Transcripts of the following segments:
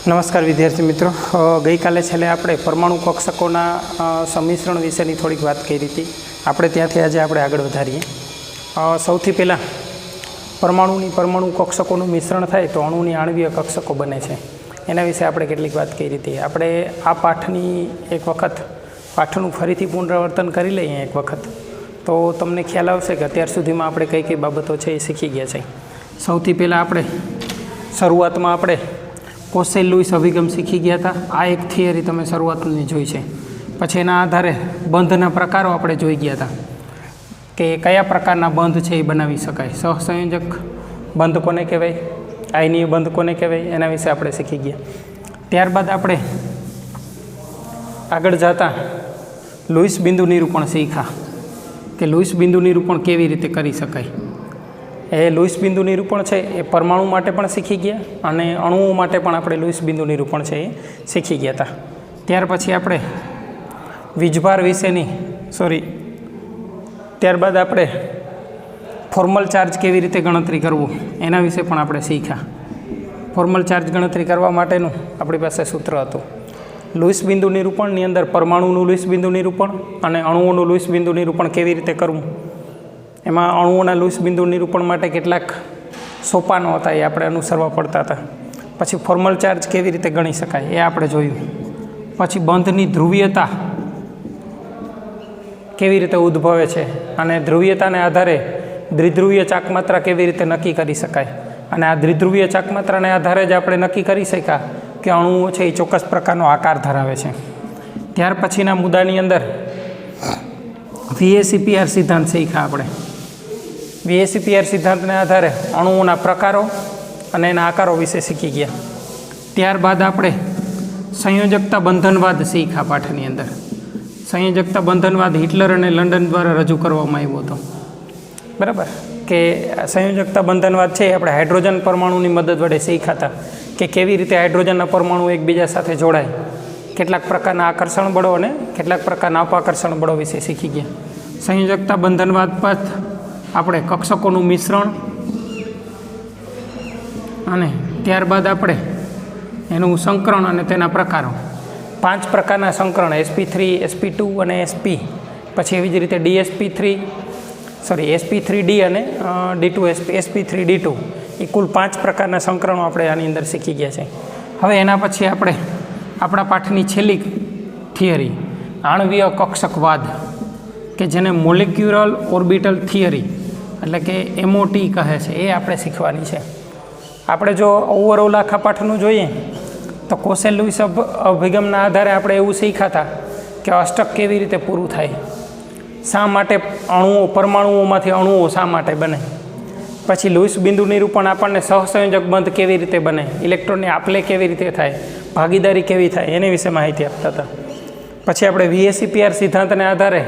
નમસ્કાર વિદ્યાર્થી મિત્રો, ગઈકાલે છેલ્લે આપણે પરમાણુ કક્ષકોના સંમિશ્રણ વિશેની થોડીક વાત કરી હતી. આપણે ત્યાંથી આજે આપણે આગળ વધારીએ. સૌથી પહેલાં પરમાણુ કક્ષકોનું મિશ્રણ થાય તો અણુની આણ્વીય કક્ષકો બને છે. એના વિશે આપણે કેટલીક વાત કરી હતી. આપણે આ પાઠની એક વખત પાઠનું ફરીથી પુનરાવર્તન કરી લઈએ એક વખત, તો તમને ખ્યાલ આવશે કે અત્યાર સુધીમાં આપણે કઈ કઈ બાબતો છે એ શીખી ગયા છે. સૌથી પહેલાં આપણે શરૂઆતમાં આપણે કોસેલ-લુઈસ અભિગમ શીખી ગયા હતા. આ એક થિયરી તમે શરૂઆતની જોઈ છે. પછી એના આધારે બંધના પ્રકારો આપણે જોઈ ગયા હતા કે કયા પ્રકારના બંધ છે એ બનાવી શકાય. સહસંયોજક બંધ કોને કહેવાય, આયનીય બંધ કોને કહેવાય, એના વિશે આપણે શીખી ગયા. ત્યારબાદ આપણે આગળ જતા લુઈસ બિંદુ નિરૂપણ શીખ્યા કે લુઈસ બિંદુ નિરૂપણ કેવી રીતે કરી શકાય. એ લુઈસ બિંદુ નિરૂપણ છે એ પરમાણુ માટે પણ શીખી ગયા અને અણુઓ માટે પણ આપણે લુઈસ બિંદુ નિરૂપણ છે એ શીખી ગયા હતા. ત્યાર પછી આપણે વીજભાર વિશેની ત્યારબાદ આપણે ફોર્મલ ચાર્જ કેવી રીતે ગણતરી કરવું એના વિશે પણ આપણે શીખ્યા. ફોર્મલ ચાર્જ ગણતરી કરવા માટેનું આપણી પાસે સૂત્ર હતું. લુઈસ બિંદુ નિરૂપણની અંદર પરમાણુનું લુઈસ બિંદુ નિરૂપણ અને અણુઓનું લુઈસ બિંદુ નિરૂપણ કેવી રીતે કરવું, એમાં અણુઓના લુઈસ બિંદુ નિરૂપણ માટે કેટલાક સોપાનો હતા એ આપણે અનુસરવા પડતા હતા. પછી ફોર્મલ ચાર્જ કેવી રીતે ગણી શકાય એ આપણે જોયું. પછી બંધની ધ્રુવીયતા કેવી રીતે ઉદ્ભવે છે અને ધ્રુવીયતાને આધારે દ્વિધ્રુવીય ચાકમાત્રા કેવી રીતે નક્કી કરી શકાય, અને આ દ્વિધ્રુવીય ચાકમાત્રાને આધારે જ આપણે નક્કી કરી શક્યા કે અણુઓ છે એ ચોક્કસ પ્રકારનો આકાર ધરાવે છે. ત્યાર પછીના મુદ્દાની અંદર VACPR સિદ્ધાંત શીખ્યા આપણે. VACPR સિદ્ધાંતને આધારે અણુઓના પ્રકારો અને એના આકારો વિશે શીખી ગયા. ત્યારબાદ આપણે સંયોજકતા બંધનવાદ શીખ્યા પાઠની અંદર. સંયોજકતા બંધનવાદ હિટલર અને લંડન દ્વારા રજૂ કરવામાં આવ્યો હતો. બરાબર, કે સંયોજકતા બંધનવાદ છે આપણે હાઇડ્રોજન પરમાણુની મદદ વડે શીખ્યા હતા કે કેવી રીતે હાઇડ્રોજનના પરમાણુ એકબીજા સાથે જોડાય, કેટલાક પ્રકારના આકર્ષણ બળો અને કેટલાક પ્રકારના અપાકર્ષણ બળો વિશે શીખી ગયા. સંયોજકતા બંધનવાદ બાદ આપણે કક્ષકોનું મિશ્રણ અને ત્યારબાદ આપણે એનું સંકરણ અને તેના પ્રકારો, 5 પ્રકારના સંકરણ sp3, sp2 અને sp, પછી એવી જ રીતે sp3d અને sp3d2 એ કુલ 5 પ્રકારના સંકરણો આપણે આની અંદર શીખી ગયા છે. હવે એના પછી આપણે આપણા પાઠની છેલ્લી થિયરી આણ્વીય કક્ષકવાદ, કે જેને મોલેક્યુલર ઓર્બિટલ થિયરી એટલે કે MOT કહે છે, એ આપણે શીખવાની છે. આપણે જો ઓવરઓલ આખા પાઠનું જોઈએ તો કોસેલ-લુઈસ અભિગમના આધારે આપણે એવું શીખ્યા હતા કે અષ્ટક કેવી રીતે પૂરું થાય, શા માટે અણુઓ પરમાણુઓમાંથી અણુઓ શા માટે બને. પછી લુઈસ બિંદુ નિરૂપણ આપણને સહસંયોજક બંધ કેવી રીતે બને, ઇલેક્ટ્રોનની આપલે કેવી રીતે થાય, ભાગીદારી કેવી થાય એની વિશે માહિતી આપતા હતા. પછી આપણે VACPR સિદ્ધાંતને આધારે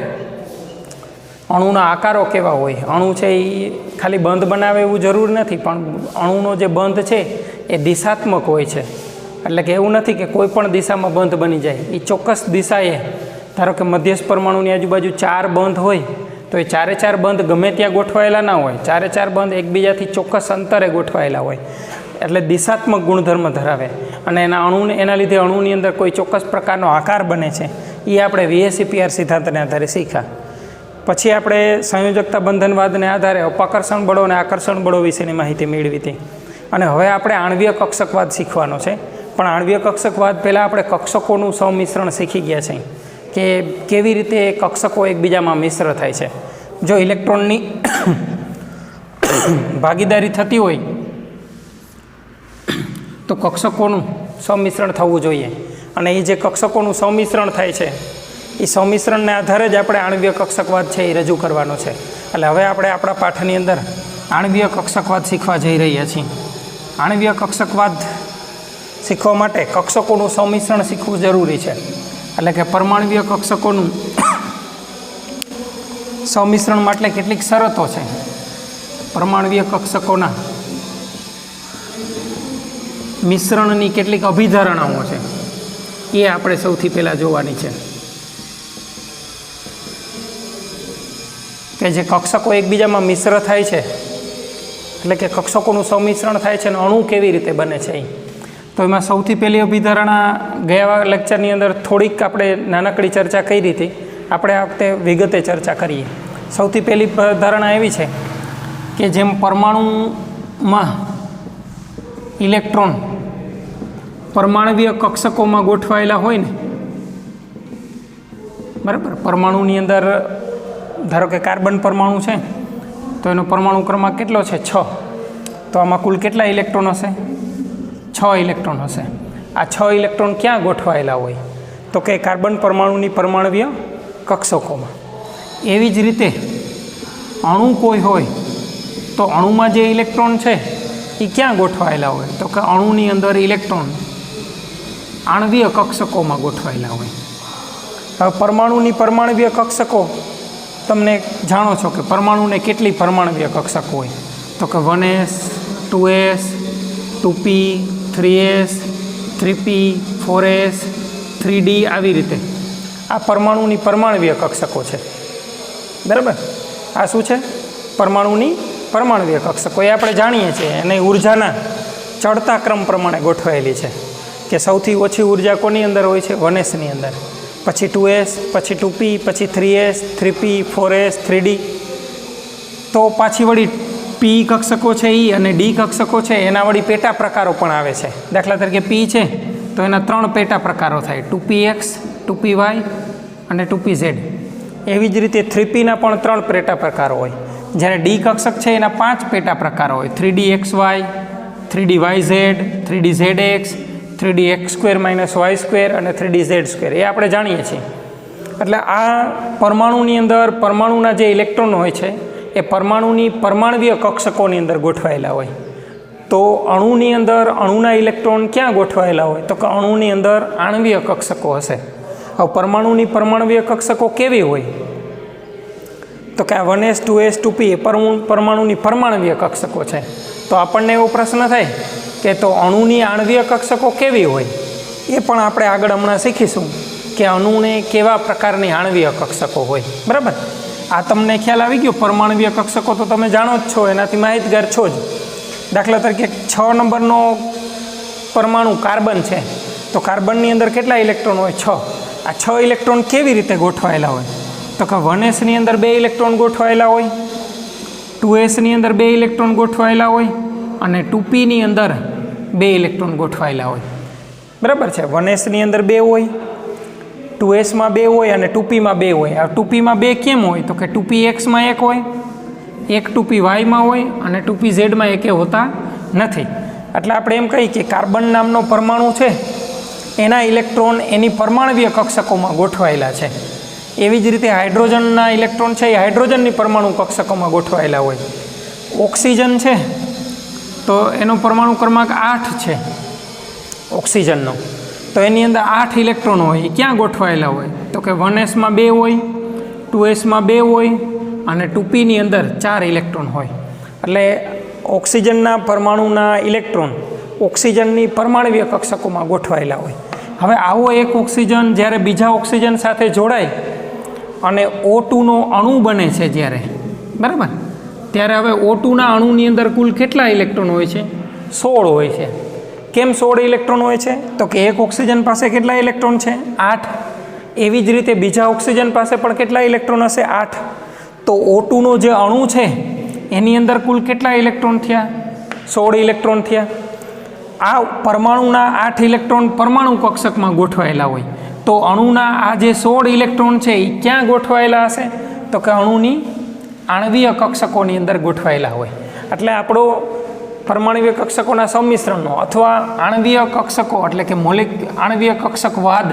અણુના આકારો કેવા હોય, અણુ છે એ ખાલી બંધ બનાવે એવું જરૂર નથી, પણ અણુનો જે બંધ છે એ દિશાત્મક હોય છે. એટલે કે એવું નથી કે કોઈ પણ દિશામાં બંધ બની જાય, એ ચોક્કસ દિશાએ, ધારો કે મધ્યસ્થ પરમાણુની આજુબાજુ 4 બંધ હોય તો એ 4 બંધ ગમે ત્યાં ગોઠવાયેલા ના હોય, 4 બંધ એકબીજાથી ચોક્કસ અંતરે ગોઠવાયેલા હોય, એટલે દિશાત્મક ગુણધર્મ ધરાવે અને એના લીધે અણુની અંદર કોઈ ચોક્કસ પ્રકારનો આકાર બને છે. એ આપણે VACPR સિદ્ધાંતને આધારે શીખ્યા. પછી આપણે સંયોજકતા બંધનવાદને આધારે અપાકર્ષણ બળો અને આકર્ષણ બળો વિશેની માહિતી મેળવી હતી. અને હવે આપણે આણ્વીય કક્ષકવાદ શીખવાનો છે. પણ આણ્વીય કક્ષકવાદ પહેલાં આપણે કક્ષકોનું સંમિશ્રણ શીખી ગયા છે કે કેવી રીતે કક્ષકો એકબીજામાં મિશ્ર થાય છે. જો ઇલેક્ટ્રોનની ભાગીદારી થતી હોય તો કક્ષકોનું સંમિશ્રણ થવું જોઈએ, અને એ જે કક્ષકોનું સંમિશ્રણ થાય છે એ સંમિશ્રણને આધારે જ આપણે આણ્વીય કક્ષકવાદ છે એ રજૂ કરવાનો છે. એટલે હવે આપણે આપણા પાઠની અંદર આણ્વીય કક્ષકવાદ શીખવા જઈ રહ્યા છીએ. આણ્વીય કક્ષકવાદ શીખવા માટે કક્ષકોનું સંમિશ્રણ શીખવું જરૂરી છે. એટલે કે પરમાણ્વીય કક્ષકોનું સંમિશ્રણ માટે કેટલીક શરતો છે. પરમાણ્વીય કક્ષકોના મિશ્રણની કેટલીક અભિધારણાઓ છે, એ આપણે સૌથી પહેલાં જોવાની છે. કે જે કક્ષકો એકબીજામાં મિશ્ર થાય છે એટલે કે કક્ષકોનું સંમિશ્રણ થાય છે અને અણુ કેવી રીતે બને છે. તો એમાં સૌથી પહેલી અભિધારણા ગયા લેક્ચરની અંદર થોડીક આપણે નાનકડી ચર્ચા કરી હતી, આપણે આ વખતે વિગતે ચર્ચા કરીએ. સૌથી પહેલી ધારણા એવી છે કે જેમ પરમાણુમાં ઇલેક્ટ્રોન પરમાણવીય કક્ષકોમાં ગોઠવાયેલા હોય ને, બરાબર, પરમાણુની અંદર ધારો કે કાર્બન પરમાણુ છે તો એનો પરમાણુ ક્રમાંક કેટલો છે? 6. તો આમાં કુલ કેટલા ઇલેક્ટ્રોન હશે? 6 ઇલેક્ટ્રોન હશે. આ 6 ઇલેક્ટ્રોન ક્યાં ગોઠવાયેલા હોય? તો કે કાર્બન પરમાણુની પરમાણવીય કક્ષકોમાં. એવી જ રીતે અણુ કોઈ હોય તો અણુમાં જે ઇલેક્ટ્રોન છે એ ક્યાં ગોઠવાયેલા હોય? તો કે અણુની અંદર ઇલેક્ટ્રોન આણવીય કક્ષકોમાં ગોઠવાયેલા હોય. હવે પરમાણુની પરમાણવીય કક્ષકો તમને જાણો છો કે પરમાણુને કેટલી પરમાણવીય કક્ષકો હોય? તો કે 1s, 2s, 2p, 3s, 3p, 4s, 3d આવી રીતે આ પરમાણુની પરમાણવીય કક્ષકો છે. બરાબર, આ શું છે? પરમાણુની પરમાણવીય કક્ષકો. એ આપણે જાણીએ છીએ અને ઉર્જાના ચડતા ક્રમ પ્રમાણે ગોઠવાયેલી છે કે સૌથી ઓછી ઉર્જા કોની અંદર હોય છે? 1sની અંદર, પછી 2s, પછી 2p, પછી 3s, 3p, 4s, 3d. તો પાછી વળી p કક્ષકો છે એ અને d કક્ષકો છે એના વળી પેટા પ્રકારો પણ આવે છે. દાખલા તરીકે p છે તો એના 3 પેટા પ્રકારો થાય, 2px, 2py અને 2pz. એવી જ રીતે 3pના પણ 3 પેટા પ્રકારો હોય. જ્યારે d કક્ષક છે એના 5 પેટા પ્રકારો હોય, 3dxy, 3dyz, 3dzx, 3dx² - y² અને 3dz². એ આપણે જાણીએ છીએ. એટલે આ પરમાણુની અંદર પરમાણુના જે ઇલેક્ટ્રોન હોય છે એ પરમાણુની પરમાણવીય કક્ષકોની અંદર ગોઠવાયેલા હોય. તો અણુની અંદર અણુના ઇલેક્ટ્રોન ક્યાં ગોઠવાયેલા હોય? તો કે અણુની અંદર આણવીય કક્ષકો હશે. હવે પરમાણુની પરમાણવીય કક્ષકો કેવી હોય? તો કે આ 1s, 2s, 2p એ પરમાણુની પરમાણવીય કક્ષકો છે. તો આપણને એવો પ્રશ્ન થાય કે તો અણુની આણવીય કક્ષકો કેવી હોય? એ પણ આપણે આગળ હમણાં શીખીશું કે અણુને કેવા પ્રકારની આણવીય કક્ષકો હોય. બરાબર, આ તમને ખ્યાલ આવી ગયો. પરમાણવીય કક્ષકો તો તમે જાણો જ છો, એનાથી માહિતગાર છો જ. દાખલા તરીકે 6 નંબરનો પરમાણુ કાર્બન છે તો કાર્બનની અંદર કેટલા ઇલેક્ટ્રોન હોય? 6. આ 6 ઇલેક્ટ્રોન કેવી રીતે ગોઠવાયેલા હોય? તો કે 1sની અંદર 2 ઇલેક્ટ્રોન ગોઠવાયેલા હોય, 2sની અંદર 2 ઇલેક્ટ્રોન ગોઠવાયેલા હોય અને 2pની અંદર 2 ઇલેક્ટ્રોન ગોઠવાયેલા હોય. બરાબર છે, 1sની અંદર 2 હોય, 2sમાં 2 હોય અને 2pમાં 2 હોય. આ 2pમાં 2 કેમ હોય? તો કે 2pxમાં 1 હોય, એક 2pyમાં હોય અને 2pzમાં એકે હોતા નથી. એટલે આપણે એમ કહીએ કે કાર્બન નામનો પરમાણુ છે એના ઇલેક્ટ્રોન એની પરમાણવીય કક્ષકોમાં ગોઠવાયેલા છે. એવી જ રીતે હાઇડ્રોજનના ઇલેક્ટ્રોન છે એ હાઇડ્રોજનની પરમાણુ કક્ષકોમાં ગોઠવાયેલા હોય. ઓક્સિજન છે તો એનો પરમાણુ ક્રમાંક 8 છે ઓક્સિજનનો, તો એની અંદર 8 ઇલેક્ટ્રોન હોય. એ ક્યાં ગોઠવાયેલા હોય? તો કે 1sમાં 2 હોય, 2sમાં 2 હોય અને 2pની અંદર 4 ઇલેક્ટ્રોન હોય. એટલે ઓક્સિજનના પરમાણુના ઇલેક્ટ્રોન ઓક્સિજનની પરમાણવીય કક્ષકોમાં ગોઠવાયેલા હોય. હવે આવો એક ઓક્સિજન જ્યારે બીજા ઓક્સિજન સાથે જોડાય અને O2નો અણુ બને છે જ્યારે, બરાબર, ત્યારે હવે O2ના અણુની અંદર કુલ કેટલા ઇલેક્ટ્રોન હોય છે? 16 હોય છે. કેમ 16 ઇલેક્ટ્રોન હોય છે? તો કે એક ઓક્સિજન પાસે કેટલા ઇલેક્ટ્રોન છે? 8. એવી જ રીતે બીજા ઓક્સિજન પાસે પણ કેટલા ઇલેક્ટ્રોન હશે? 8. તો O2નો જે અણુ છે એની અંદર કુલ કેટલા ઇલેક્ટ્રોન થયા? 16 ઇલેક્ટ્રોન થયા. આ પરમાણુના 8 ઇલેક્ટ્રોન પરમાણુ કક્ષકમાં ગોઠવાયેલા હોય. તો અણુના આ જે 16 ઇલેક્ટ્રોન છે એ ક્યાં ગોઠવાયેલા હશે? તો કે અણુની આણવીય કક્ષકોની અંદર ગોઠવાયેલા હોય. એટલે આપણો પરમાણવીય કક્ષકોના સંમિશ્રણનો અથવા આણવીય કક્ષકો એટલે કે આણવીય કક્ષકવાદ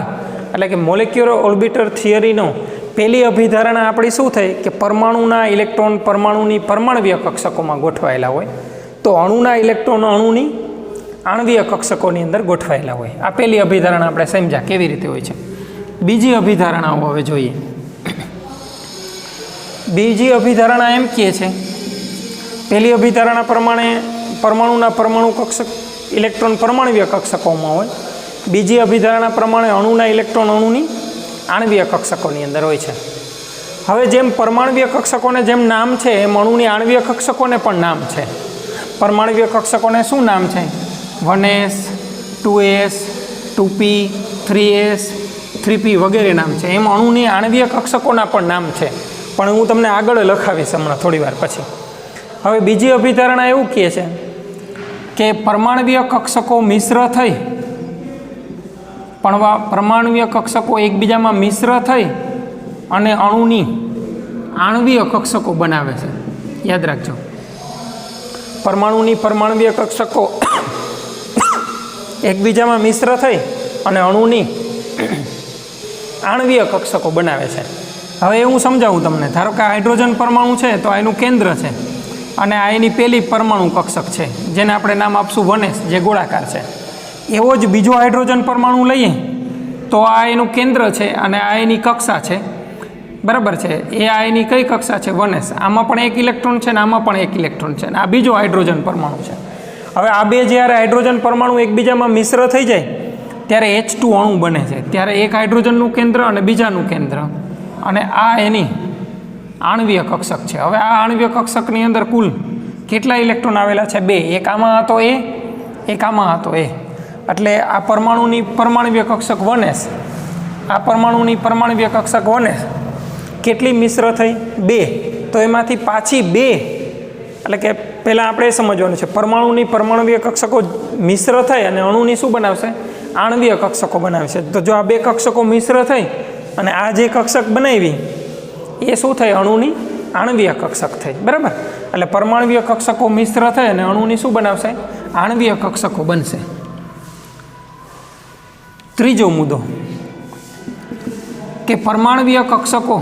એટલે કે મોલેક્યુલર ઓર્બિટર થિયરીનો પહેલી અભિધારણા આપણી શું થઈ કે પરમાણુના ઇલેક્ટ્રોન પરમાણુની પરમાણવીય કક્ષકોમાં ગોઠવાયેલા હોય. તો અણુના ઇલેક્ટ્રોન અણુની આણવીય કક્ષકોની અંદર ગોઠવાયેલા હોય. આ પહેલી અભિધારણા આપણે સમજ્યા કેવી રીતે હોય છે. બીજી અભિધારણાઓ હવે જોઈએ. બીજી અભિધારણા એમ કહે છે, પહેલી અભિધારણા પ્રમાણે પરમાણુના પરમાણુ કક્ષક ઇલેક્ટ્રોન પરમાણવીય કક્ષકોમાં હોય. બીજી અભિધારણા પ્રમાણે અણુના ઇલેક્ટ્રોન અણુની આણવીય કક્ષકોની અંદર હોય છે. હવે જેમ પરમાણવીય કક્ષકોને જેમ નામ છે એમ અણુની આણવીય કક્ષકોને પણ નામ છે. પરમાણવીય કક્ષકોને શું નામ છે? 1s, 2s 2p 3s 3p વગેરે નામ છે. એમ અણુની આણ્વીય કક્ષકોના પણ નામ છે, પણ હું તમને આગળ લખાવીશ હમણાં થોડી વાર પછી. હવે બીજી અભિધારણા એવું કહે છે કે પરમાણ્વીય કક્ષકો મિશ્ર થઈ પરમાણ્વીય કક્ષકો એકબીજામાં મિશ્ર થઈ અને અણુની આણ્વીય કક્ષકો બનાવે છે. યાદ રાખજો, પરમાણ્વીય કક્ષકો એકબીજામાં મિશ્ર થઈ અને અણુની આણ્વીય કક્ષકો બનાવે છે. હવે એ હું સમજાવું તમને. ધારો કે હાઇડ્રોજન પરમાણુ છે તો આ એનું કેન્દ્ર છે અને આ એની પહેલી પરમાણુ કક્ષક છે જેને આપણે નામ આપશું 1s, જે ગોળાકાર છે. એવો જ બીજો હાઇડ્રોજન પરમાણુ લઈએ તો આ એનું કેન્દ્ર છે અને આ એની કક્ષા છે. બરાબર છે, એ આ એની કઈ કક્ષા છે? 1s. આમાં પણ એક ઇલેક્ટ્રોન છે ને આમાં પણ એક ઇલેક્ટ્રોન છે, આ બીજો હાઇડ્રોજન પરમાણુ છે. હવે આ બે જ્યારે હાઇડ્રોજન પરમાણુ એકબીજામાં મિશ્ર થઈ જાય ત્યારે H2 અણુ બને છે. ત્યારે એક હાઇડ્રોજનનું કેન્દ્ર અને બીજાનું કેન્દ્ર, અને આ એની આણ્વીય કક્ષક છે. હવે આ આણ્વીય કક્ષકની અંદર કુલ કેટલા ઇલેક્ટ્રોન આવેલા છે? 2. એક આમાં હતો A, એક આમાં હતો A. એટલે આ પરમાણુની પરમાણ્વીય કક્ષક 1s, આ પરમાણુની પરમાણ્વીય કક્ષક 1s કેટલી મિશ્ર થઈ? 2. તો એમાંથી પાછી 2, એટલે કે પહેલાં આપણે એ સમજવાનું છે, પરમાણુની પરમાણ્વીય કક્ષકો મિશ્ર થઈ અને અણુની શું બનાવશે? આણ્વીય કક્ષકો બનાવશે. તો જો આ બે કક્ષકો મિશ્ર થઈ અને આ જે કક્ષક બનાવી એ શું થઈ? અણુની આણ્વીય કક્ષક થઈ. બરાબર, એટલે પરમાણ્વીય કક્ષકો મિશ્ર થઈ અને અણુની શું બનાવશે? આણ્વીય કક્ષકો બનશે. ત્રીજો મુદ્દો કે પરમાણ્વીય કક્ષકો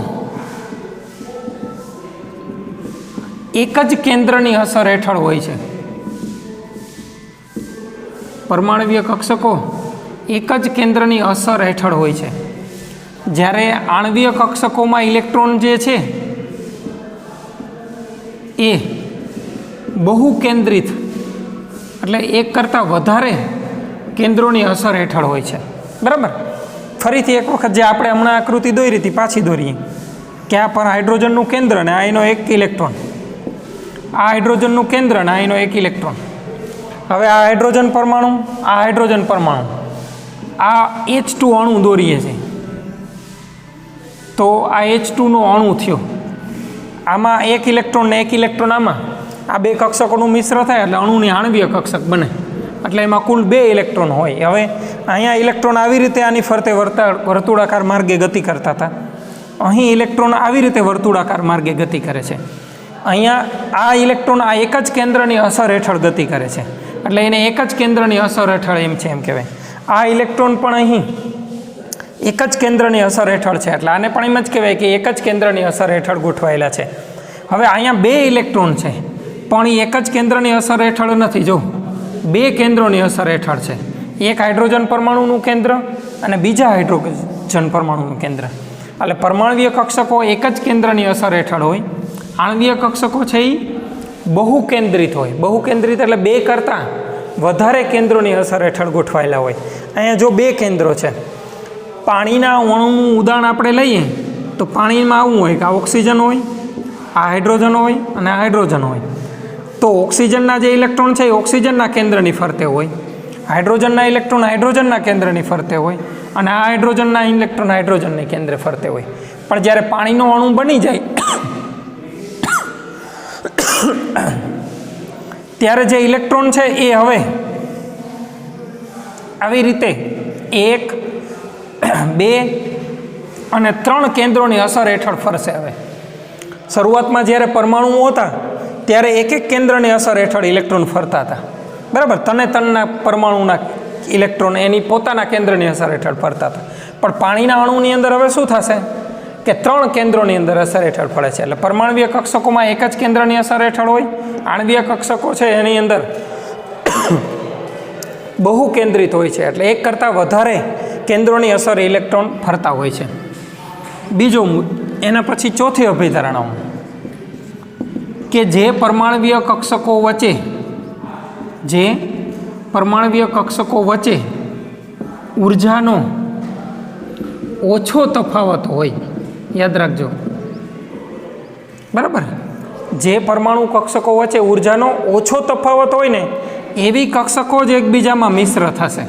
એક જ કેન્દ્રની અસર હેઠળ હોય છે. પરમાણ્વીય કક્ષકો એક જ કેન્દ્રની અસર હેઠળ હોય છે. જ્યારે આણ્વીય કક્ષકોમાં ઇલેક્ટ્રોન જે છે એ બહુ કેન્દ્રિત, એટલે એક કરતાં વધારે કેન્દ્રોની અસર હેઠળ હોય છે. બરાબર, ફરીથી એક વખત જે આપણે હમણાં આકૃતિ દોરી હતી પાછી દોરીએ કે આ પર હાઇડ્રોજનનું કેન્દ્ર ને આ એનો એક ઇલેક્ટ્રોન, આ હાઇડ્રોજનનું કેન્દ્ર ને આ એનો એક ઇલેક્ટ્રોન. હવે આ હાઇડ્રોજન પરમાણુ, આ હાઇડ્રોજન પરમાણુ, આ H2 અણુ દોરીએ છીએ તો આ H2નો અણુ થયો. આમાં એક ઇલેક્ટ્રોન ને એક ઇલેક્ટ્રોન, આમાં આ બે કક્ષકોનું મિશ્ર થાય એટલે અણુની આણ્વીય કક્ષક બને. એટલે એમાં કુલ 2 ઇલેક્ટ્રોન હોય. હવે અહીંયા ઇલેક્ટ્રોન આવી રીતે આની ફરતે વર્તુળાકાર માર્ગે ગતિ કરતા હતા, અહીં ઇલેક્ટ્રોન આવી રીતે વર્તુળાકાર માર્ગે ગતિ કરે છે. અહીંયા આ ઇલેક્ટ્રોન આ એક જ કેન્દ્રની અસર હેઠળ ગતિ કરે છે, એટલે એને એક જ કેન્દ્રની અસર હેઠળ એમ છે એમ કહેવાય. આ ઇલેક્ટ્રોન પણ અહીં એક જ કેન્દ્રની અસર હેઠળ છે, એટલે આને પણ એમ જ કહેવાય કે એક જ કેન્દ્રની અસર હેઠળ ગોઠવાયેલા છે. હવે અહીંયા 2 ઇલેક્ટ્રોન છે પણ એ એક જ કેન્દ્રની અસર હેઠળ નથી. જો 2 કેન્દ્રોની અસર હેઠળ છે, એક હાઇડ્રોજન પરમાણુનું કેન્દ્ર અને બીજા હાઇડ્રોજન પરમાણુનું કેન્દ્ર. એટલે પરમાણ્વીય કક્ષકો એક જ કેન્દ્રની અસર હેઠળ હોય. આણ્વીય કક્ષકો છે એ બહુ કેન્દ્રિત હોય. બહુ કેન્દ્રિત એટલે 2 કરતાં વધારે કેન્દ્રોની અસર હેઠળ ગોઠવાયેલા હોય. અહીંયા જો 2 કેન્દ્રો છે, પાણીના અણુનું ઉદાહરણ આપણે લઈએ તો પાણીમાં આવું હોય કે આ ઓક્સિજન હોય, આ હાઇડ્રોજન હોય અને આ હાઇડ્રોજન હોય. તો ઓક્સિજનના જે ઇલેક્ટ્રોન છે એ ઓક્સિજનના કેન્દ્રની ફરતે હોય, હાઇડ્રોજનના ઇલેક્ટ્રોન હાઇડ્રોજનના કેન્દ્રની ફરતે હોય અને આ હાઇડ્રોજનના ઇલેક્ટ્રોન હાઇડ્રોજનની કેન્દ્ર ફરતે હોય. પણ જ્યારે પાણીનો અણુ બની જાય ત્યારે જે ઇલેક્ટ્રોન છે એ હવે આવી રીતે 1, 2 અને 3 કેન્દ્રોની અસર હેઠળ ફરશે. હવે શરૂઆતમાં જ્યારે પરમાણુઓ હતા ત્યારે એક કેન્દ્રની અસર હેઠળ ઇલેક્ટ્રોન ફરતા હતા. બરાબર, તનના પરમાણુના ઇલેક્ટ્રોન એની પોતાના કેન્દ્રની અસર હેઠળ ફરતા હતા. પણ પાણીના અણુની અંદર હવે શું થશે કે 3 કેન્દ્રોની અંદર અસર હેઠળ ફરે છે. એટલે પરમાણ્વીય કક્ષકોમાં એક જ કેન્દ્રની અસર હેઠળ હોય. આણ્વીય કક્ષકો છે એની અંદર બહુ કેન્દ્રિત હોય છે, એટલે એક કરતાં વધારે કેન્દ્રોની અસર ઇલેક્ટ્રોન ફરતા હોય છે. બીજો એના પછી ચોથી અભિધારણાઓ કે જે પરમાણ્વીય કક્ષકો વચ્ચે ઉર્જાનો ઓછો તફાવત હોય. યાદ રાખજો, બરાબર, જે પરમાણુ કક્ષકો વચ્ચે ઉર્જાનો ઓછો તફાવત હોય ને એવી કક્ષકો જ એકબીજામાં મિશ્ર થશે.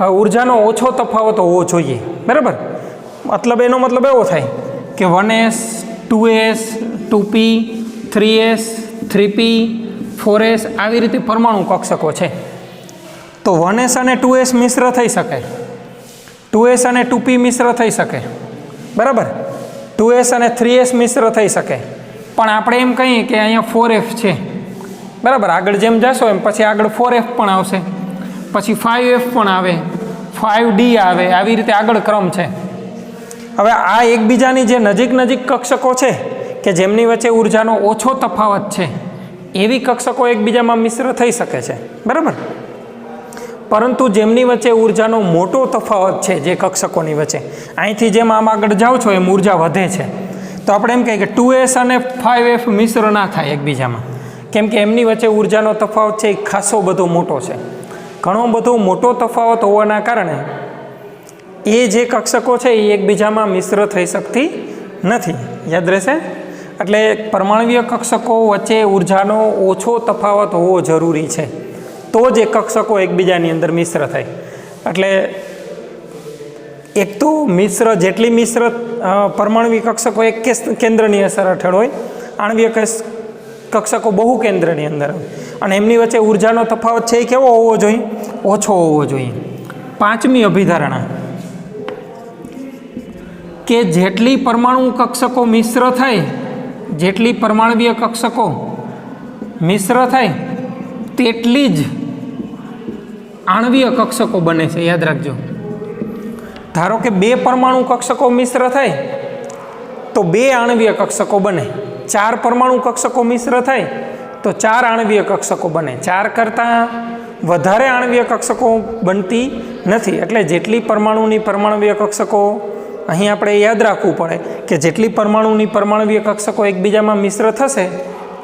હવે ઉર્જાનો ઓછો તફાવત હોવો જોઈએ, બરાબર. મતલબ એનો મતલબ એવો થાય કે 1s 2s 2p 3s 3p 4s આવી રીતે પરમાણુ કક્ષકો છે. તો 1s અને 2s મિશ્ર થઈ શકે, 2s અને 2p મિશ્ર થઈ શકે, બરાબર. 2s અને 3s મિશ્ર થઈ શકે. પણ આપણે એમ કહીએ કે અહીંયા 4f છે, બરાબર. આગળ જેમ જશો એમ પછી આગળ 4f પણ આવશે, પછી 5f પણ આવે, 5d આવે, આવી રીતે આગળ ક્રમ છે. હવે આ એકબીજાની જે નજીક નજીક કક્ષકો છે કે જેમની વચ્ચે ઉર્જાનો ઓછો તફાવત છે એવી કક્ષકો એકબીજામાં મિશ્ર થઈ શકે છે, બરાબર. પરંતુ જેમની વચ્ચે ઉર્જાનો મોટો તફાવત છે જે કક્ષકોની વચ્ચે, અહીંથી જેમ આમ આગળ જાઓ છો એમ ઉર્જા વધે છે, તો આપણે એમ કહીએ કે 2s અને 5f મિશ્ર ના થાય એકબીજામાં, કેમ કે એમની વચ્ચે ઉર્જાનો તફાવત છે એ ખાસો બધો મોટો છે. ઘણો બધો મોટો તફાવત હોવાના કારણે એ જે કક્ષકો છે એ એકબીજામાં મિશ્ર થઈ શકતી નથી. યાદ રહેશે. એટલે પરમાણુવીય કક્ષકો વચ્ચે ઉર્જાનો ઓછો તફાવત હોવો જરૂરી છે, તો જ એ કક્ષકો એકબીજાની અંદર મિશ્ર થાય. એટલે એક તો મિશ્ર જેટલી મિશ્ર પરમાણુવીય કક્ષકો એક કેન્દ્રની અસર હેઠળ હોય, આણવીય કક્ષકો બહુ કેન્દ્રની અંદર હોય, અને એમની વચ્ચે ઉર્જાનો તફાવત છે એ કેવો હોવો જોઈએ? ઓછો હોવો જોઈએ. પાંચમી અભિધારણા કે જેટલી પરમાણુ કક્ષકો મિશ્ર થાય, જેટલી પરમાણુવીય કક્ષકો મિશ્ર થાય તેટલી જ આણવીય કક્ષકો બને છે. યાદ રાખજો. ધારો કે 2 પરમાણુ કક્ષકો મિશ્ર થાય તો 2 આણવીય કક્ષકો બને, 4 પરમાણુ કક્ષકો મિશ્ર થાય તો 4 આણવીય કક્ષકો બને. 4 કરતાં વધારે આણવીય કક્ષકો બનતી નથી. એટલે જેટલી પરમાણુની પરમાણુવીય કક્ષકો, અહીં આપણે યાદ રાખવું પડે કે જેટલી પરમાણુની પરમાણુવીય કક્ષકો એકબીજામાં મિશ્ર થશે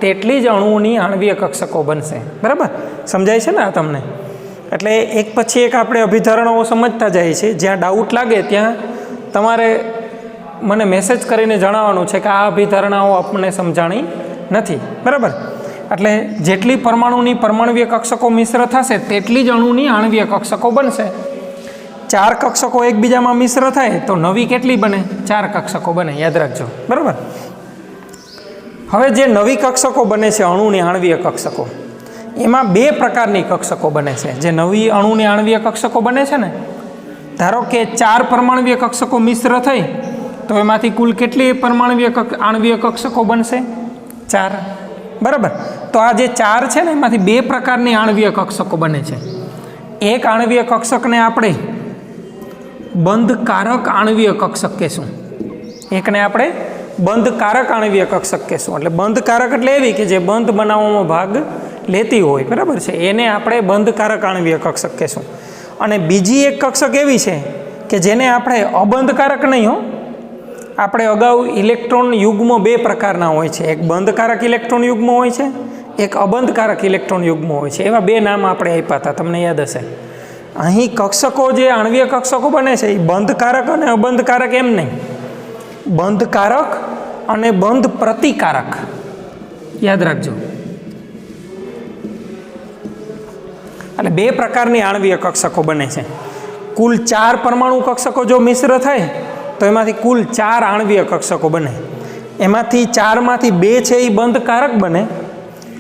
તેટલી જ અણુઓની આણવીય કક્ષકો બનશે, બરાબર. સમજાય છે ને આ તમને? એટલે એક પછી એક આપણે અભિધારણાઓ સમજતા જઈએ છીએ. જ્યાં ડાઉટ લાગે ત્યાં તમારે મને મેસેજ કરીને જણાવવાનું છે કે આ અભિધારણાઓ આપણને સમજાણી નથી, બરાબર. એટલે જેટલી પરમાણુની પરમાણુવીય કક્ષકો મિશ્ર થશે તેટલી જ અણુની આણવીય કક્ષકો બનશે. 4 કક્ષકો એકબીજામાં મિશ્ર થાય તો નવી કેટલી બને? 4 કક્ષકો બને. યાદ રાખજો, બરાબર. હવે જે નવી કક્ષકો બને છે અણુની આણવીય કક્ષકો, એમાં 2 પ્રકારની કક્ષકો બને છે. જે નવી અણુની આણવીય કક્ષકો બને છે ને, ધારો કે 4 પરમાણુવીય કક્ષકો મિશ્ર થઈ તો એમાંથી કુલ કેટલી પરમાણુવીય આણવીય કક્ષકો બનશે? 4, બરાબર. તો આ જે 4 છે ને એમાંથી 2 પ્રકારની આણવીય કક્ષકો બને છે. એક આણવીય કક્ષકને આપણે બંધકારક આણવીય કક્ષક કહેશું, એકને આપણે બંધકારક આણવીય કક્ષક કહેશું. એટલે બંધકારક એટલે એવી કે જે બંધ બનાવવામાં ભાગ લેતી હોય, બરાબર છે, એને આપણે બંધકારક આણવીય કક્ષક કહેશું. અને બીજી એક કક્ષક એવી છે કે જેને આપણે અબંધકારક નહીં હો, આપણે અગાઉ ઇલેક્ટ્રોન યુગ્મ 2 પ્રકારના હોય છે. એક બંધકારક ઇલેક્ટ્રોન યુગ્મ હોય છે, એક અબંધકારક ઇલેક્ટ્રોન યુગ્મ હોય છે. એવા 2 નામ આપણે આપ્યા હતા, તમને યાદ હશે. અહીં કક્ષકો જે આણવીય કક્ષકો બને છે એ બંધકારક અને અબંધકારક એમ નહીં, બંધકારક અને બંધ પ્રતિકારક. યાદ રાખજો. એટલે 2 પ્રકારની આણવીય કક્ષકો બને છે. કુલ 4 પરમાણુ કક્ષકો જો મિશ્ર થાય તો એમાંથી કુલ 4 આણવીય કક્ષકો બને. એમાંથી 4માંથી 2 છે એ બંધકારક બને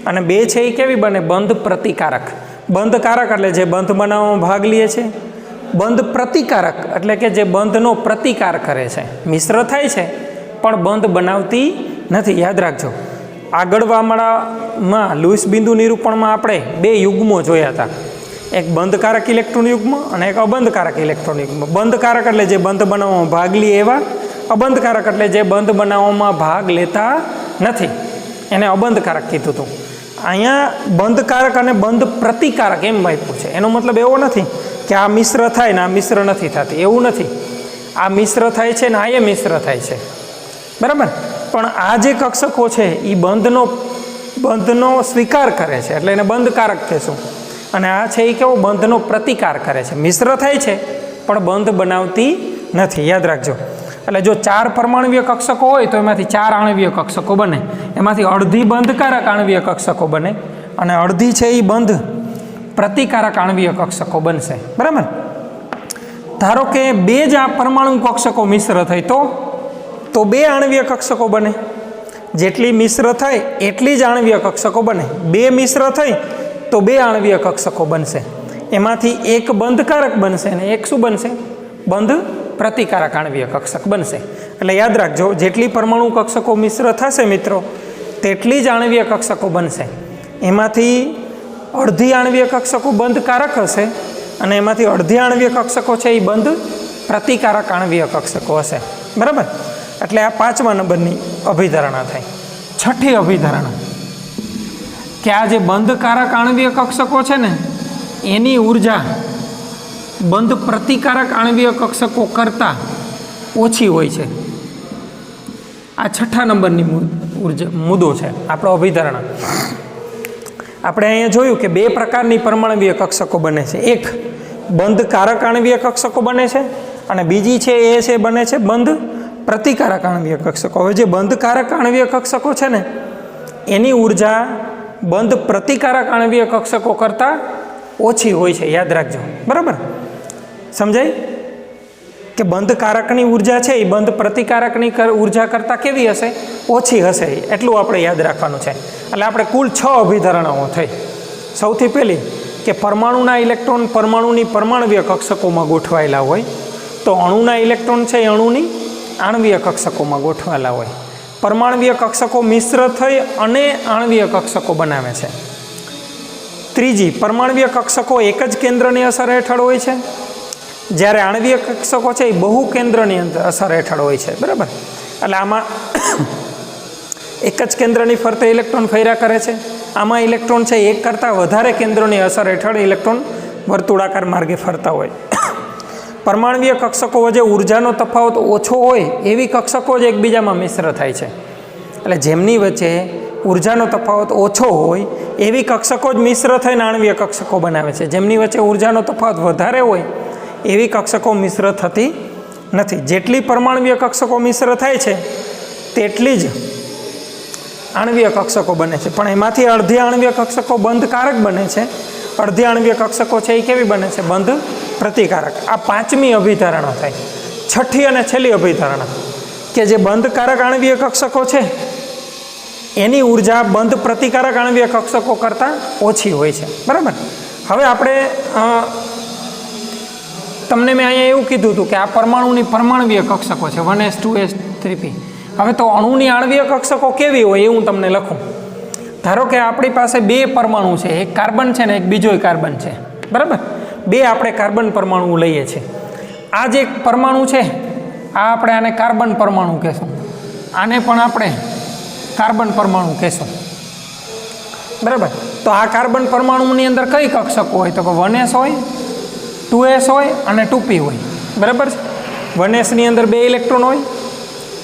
અને 2 છે એ કેવી બને? બંધ પ્રતિકારક. બંધકારક એટલે જે બંધ બનાવવામાં ભાગ લે છે, બંધ પ્રતિકારક એટલે કે જે બંધનો પ્રતિકાર કરે છે. મિશ્ર થાય છે પણ બંધ બનાવતી નથી. યાદ રાખજો. આગળવાળામાં લુઈસ બિંદુ નિરૂપણમાં આપણે 2 યુગ્મો જોયા હતા, એક બંધકારક ઇલેક્ટ્રોન યુગ્મ અને એક અબંધકારક ઇલેક્ટ્રોન યુગ્મ. બંધકારક એટલે જે બંધ બનાવવામાં ભાગ લે એવા, અબંધકારક એટલે જે બંધ બનાવવામાં ભાગ લેતા નથી, એને અબંધકારક કીધું હતું. અહીંયા બંધકારક અને બંધ પ્રતિકારક એમ આપ્યું છે. એનો મતલબ એવો નથી કે આ મિશ્ર થાય ને આ મિશ્ર નથી થતી, એવું નથી. આ મિશ્ર થાય છે ને આ એ મિશ્ર થાય છે, બરાબર. પણ આ જે કક્ષકો છે એ બંધનો સ્વીકાર કરે છે એટલે એને બંધકારક કહેશું. અને આ છે એ કેવો? બંધનો પ્રતિકાર કરે છે. મિશ્ર થાય છે પણ બંધ બનાવતી નથી. યાદ રાખજો. એટલે જો 4 પરમાણુવીય કક્ષકો હોય તો એમાંથી 4 આણવીય કક્ષકો બને. એમાંથી અડધી બંધકારક આણવીય કક્ષકો બને અને અડધી છે એ બંધ પ્રતિકારક આણવીય કક્ષકો બનશે, બરાબર. ધારો કે બે જ આ પરમાણુ કક્ષકો મિશ્ર થાય તો બે આણવીય કક્ષકો બને. જેટલી મિશ્ર થાય એટલી જ આણવીય કક્ષકો બને. બે મિશ્ર થઈ તો બે આણવીય કક્ષકો બનશે. એમાંથી એક બંધકારક બનશે અને એક શું બનશે? બંધ પ્રતિકારક આણવીય કક્ષક બનશે. એટલે યાદ રાખજો, જેટલી પરમાણુ કક્ષકો મિશ્ર થશે મિત્રો તેટલી જ આણવીય કક્ષકો બનશે. એમાંથી અડધી આણવીય કક્ષકો બંધકારક હશે અને એમાંથી અડધી આણવીય કક્ષકો છે એ બંધ પ્રતિકારક આણવીય કક્ષકો હશે. બરાબર? એટલે આ 5મા નંબરની અભિધારણા થાય. છઠ્ઠી અભિધારણા કે આ જે બંધકારક આણવીય કક્ષકો છે ને એની ઉર્જા બંધ પ્રતિકારક આણવીય કક્ષકો કરતાં ઓછી હોય છે. આ 6ઠ્ઠા નંબરની મુદ્દો છે આપણો અભિધારણા. આપણે અહીંયા જોયું કે બે પ્રકારની પરમાણવીય કક્ષકો બને છે. એક બંધકારક આણવીય કક્ષકો બને છે અને બીજી છે એ છે બને છે બંધ પ્રતિકારક આણવીય કક્ષકો. હવે જે બંધકારક આણવીય કક્ષકો છે ને એની ઉર્જા બંધ પ્રતિકારક આણવીય કક્ષકો કરતાં ઓછી હોય છે. યાદ રાખજો. બરાબર? સમજાય કે બંધકારકની ઉર્જા છે એ બંધ પ્રતિકારકની ઉર્જા કરતાં કેવી હશે? ઓછી હશે. એટલું આપણે યાદ રાખવાનું છે. એટલે આપણે કુલ 6 અભિધારણાઓ થઈ. સૌથી પહેલી કે પરમાણુના ઇલેક્ટ્રોન પરમાણુની પરમાણવીય કક્ષકોમાં ગોઠવાયેલા હોય તો અણુના ઇલેક્ટ્રોન છે એ અણુની આણવીય કક્ષકોમાં ગોઠવાયેલા હોય. પરમાણવીય કક્ષકો મિશ્ર થઈ અને આણવીય કક્ષકો બનાવે છે. ત્રીજી, પરમાણવીય કક્ષકો એક જ કેન્દ્રની અસર હેઠળ હોય છે, જ્યારે આણવીય કક્ષકો છે એ બહુ કેન્દ્રની અસર હેઠળ હોય છે. બરાબર? એટલે આમાં એક જ કેન્દ્રની ફરતે ઇલેક્ટ્રોન ફર્યા કરે છે. આમાં ઇલેક્ટ્રોન છે એક કરતાં વધારે કેન્દ્રોની અસર હેઠળ ઇલેક્ટ્રોન વર્તુળાકાર માર્ગે ફરતા હોય. પરમાણવીય કક્ષકો વચ્ચે ઉર્જાનો તફાવત ઓછો હોય એવી કક્ષકો જ એકબીજામાં મિશ્ર થાય છે. એટલે જેમની વચ્ચે ઉર્જાનો તફાવત ઓછો હોય એવી કક્ષકો જ મિશ્ર થઈને આણવીય કક્ષકો બનાવે છે. જેમની વચ્ચે ઉર્જાનો તફાવત વધારે હોય એવી કક્ષકો મિશ્ર થતી નથી. જેટલી પરમાણવીય કક્ષકો મિશ્ર થાય છે તેટલી જ આણવીય કક્ષકો બને છે. પણ એમાંથી અડધી આણવીય કક્ષકો બંધકારક બને છે, અડધી આણવીય કક્ષકો છે એ કેવી બને છે? બંધ પ્રતિકારક. આ 5મી અભિધારણા થાય. છઠ્ઠી અને છેલ્લી અભિધારણા કે જે બંધકારક આણવીય કક્ષકો છે એની ઉર્જા બંધ પ્રતિકારક આણવીય કક્ષકો કરતાં ઓછી હોય છે. બરાબર? હવે આપણે તમને મેં અહીંયા એવું કીધું હતું કે આ પરમાણુની પરમાણવીય કક્ષકો છે 1s 2s 3p. હવે તો અણુની આણવીય કક્ષકો કેવી હોય એ હું તમને લખું. ધારો કે આપણી પાસે બે પરમાણુ છે, એક કાર્બન છે ને એક બીજો કાર્બન છે. બરાબર? બે આપણે કાર્બન પરમાણુ લઈએ છીએ. આ જે પરમાણુ છે આ આપણે આને કાર્બન પરમાણુ કહેશું, આને પણ આપણે કાર્બન પરમાણુ કહેશું. બરાબર? તો આ કાર્બન પરમાણુની અંદર કઈ કક્ષકો હોય? તો કે 1s હોય, 2s હોય અને 2p હોય. બરાબર છે? 1sની અંદર 2 ઇલેક્ટ્રોન હોય,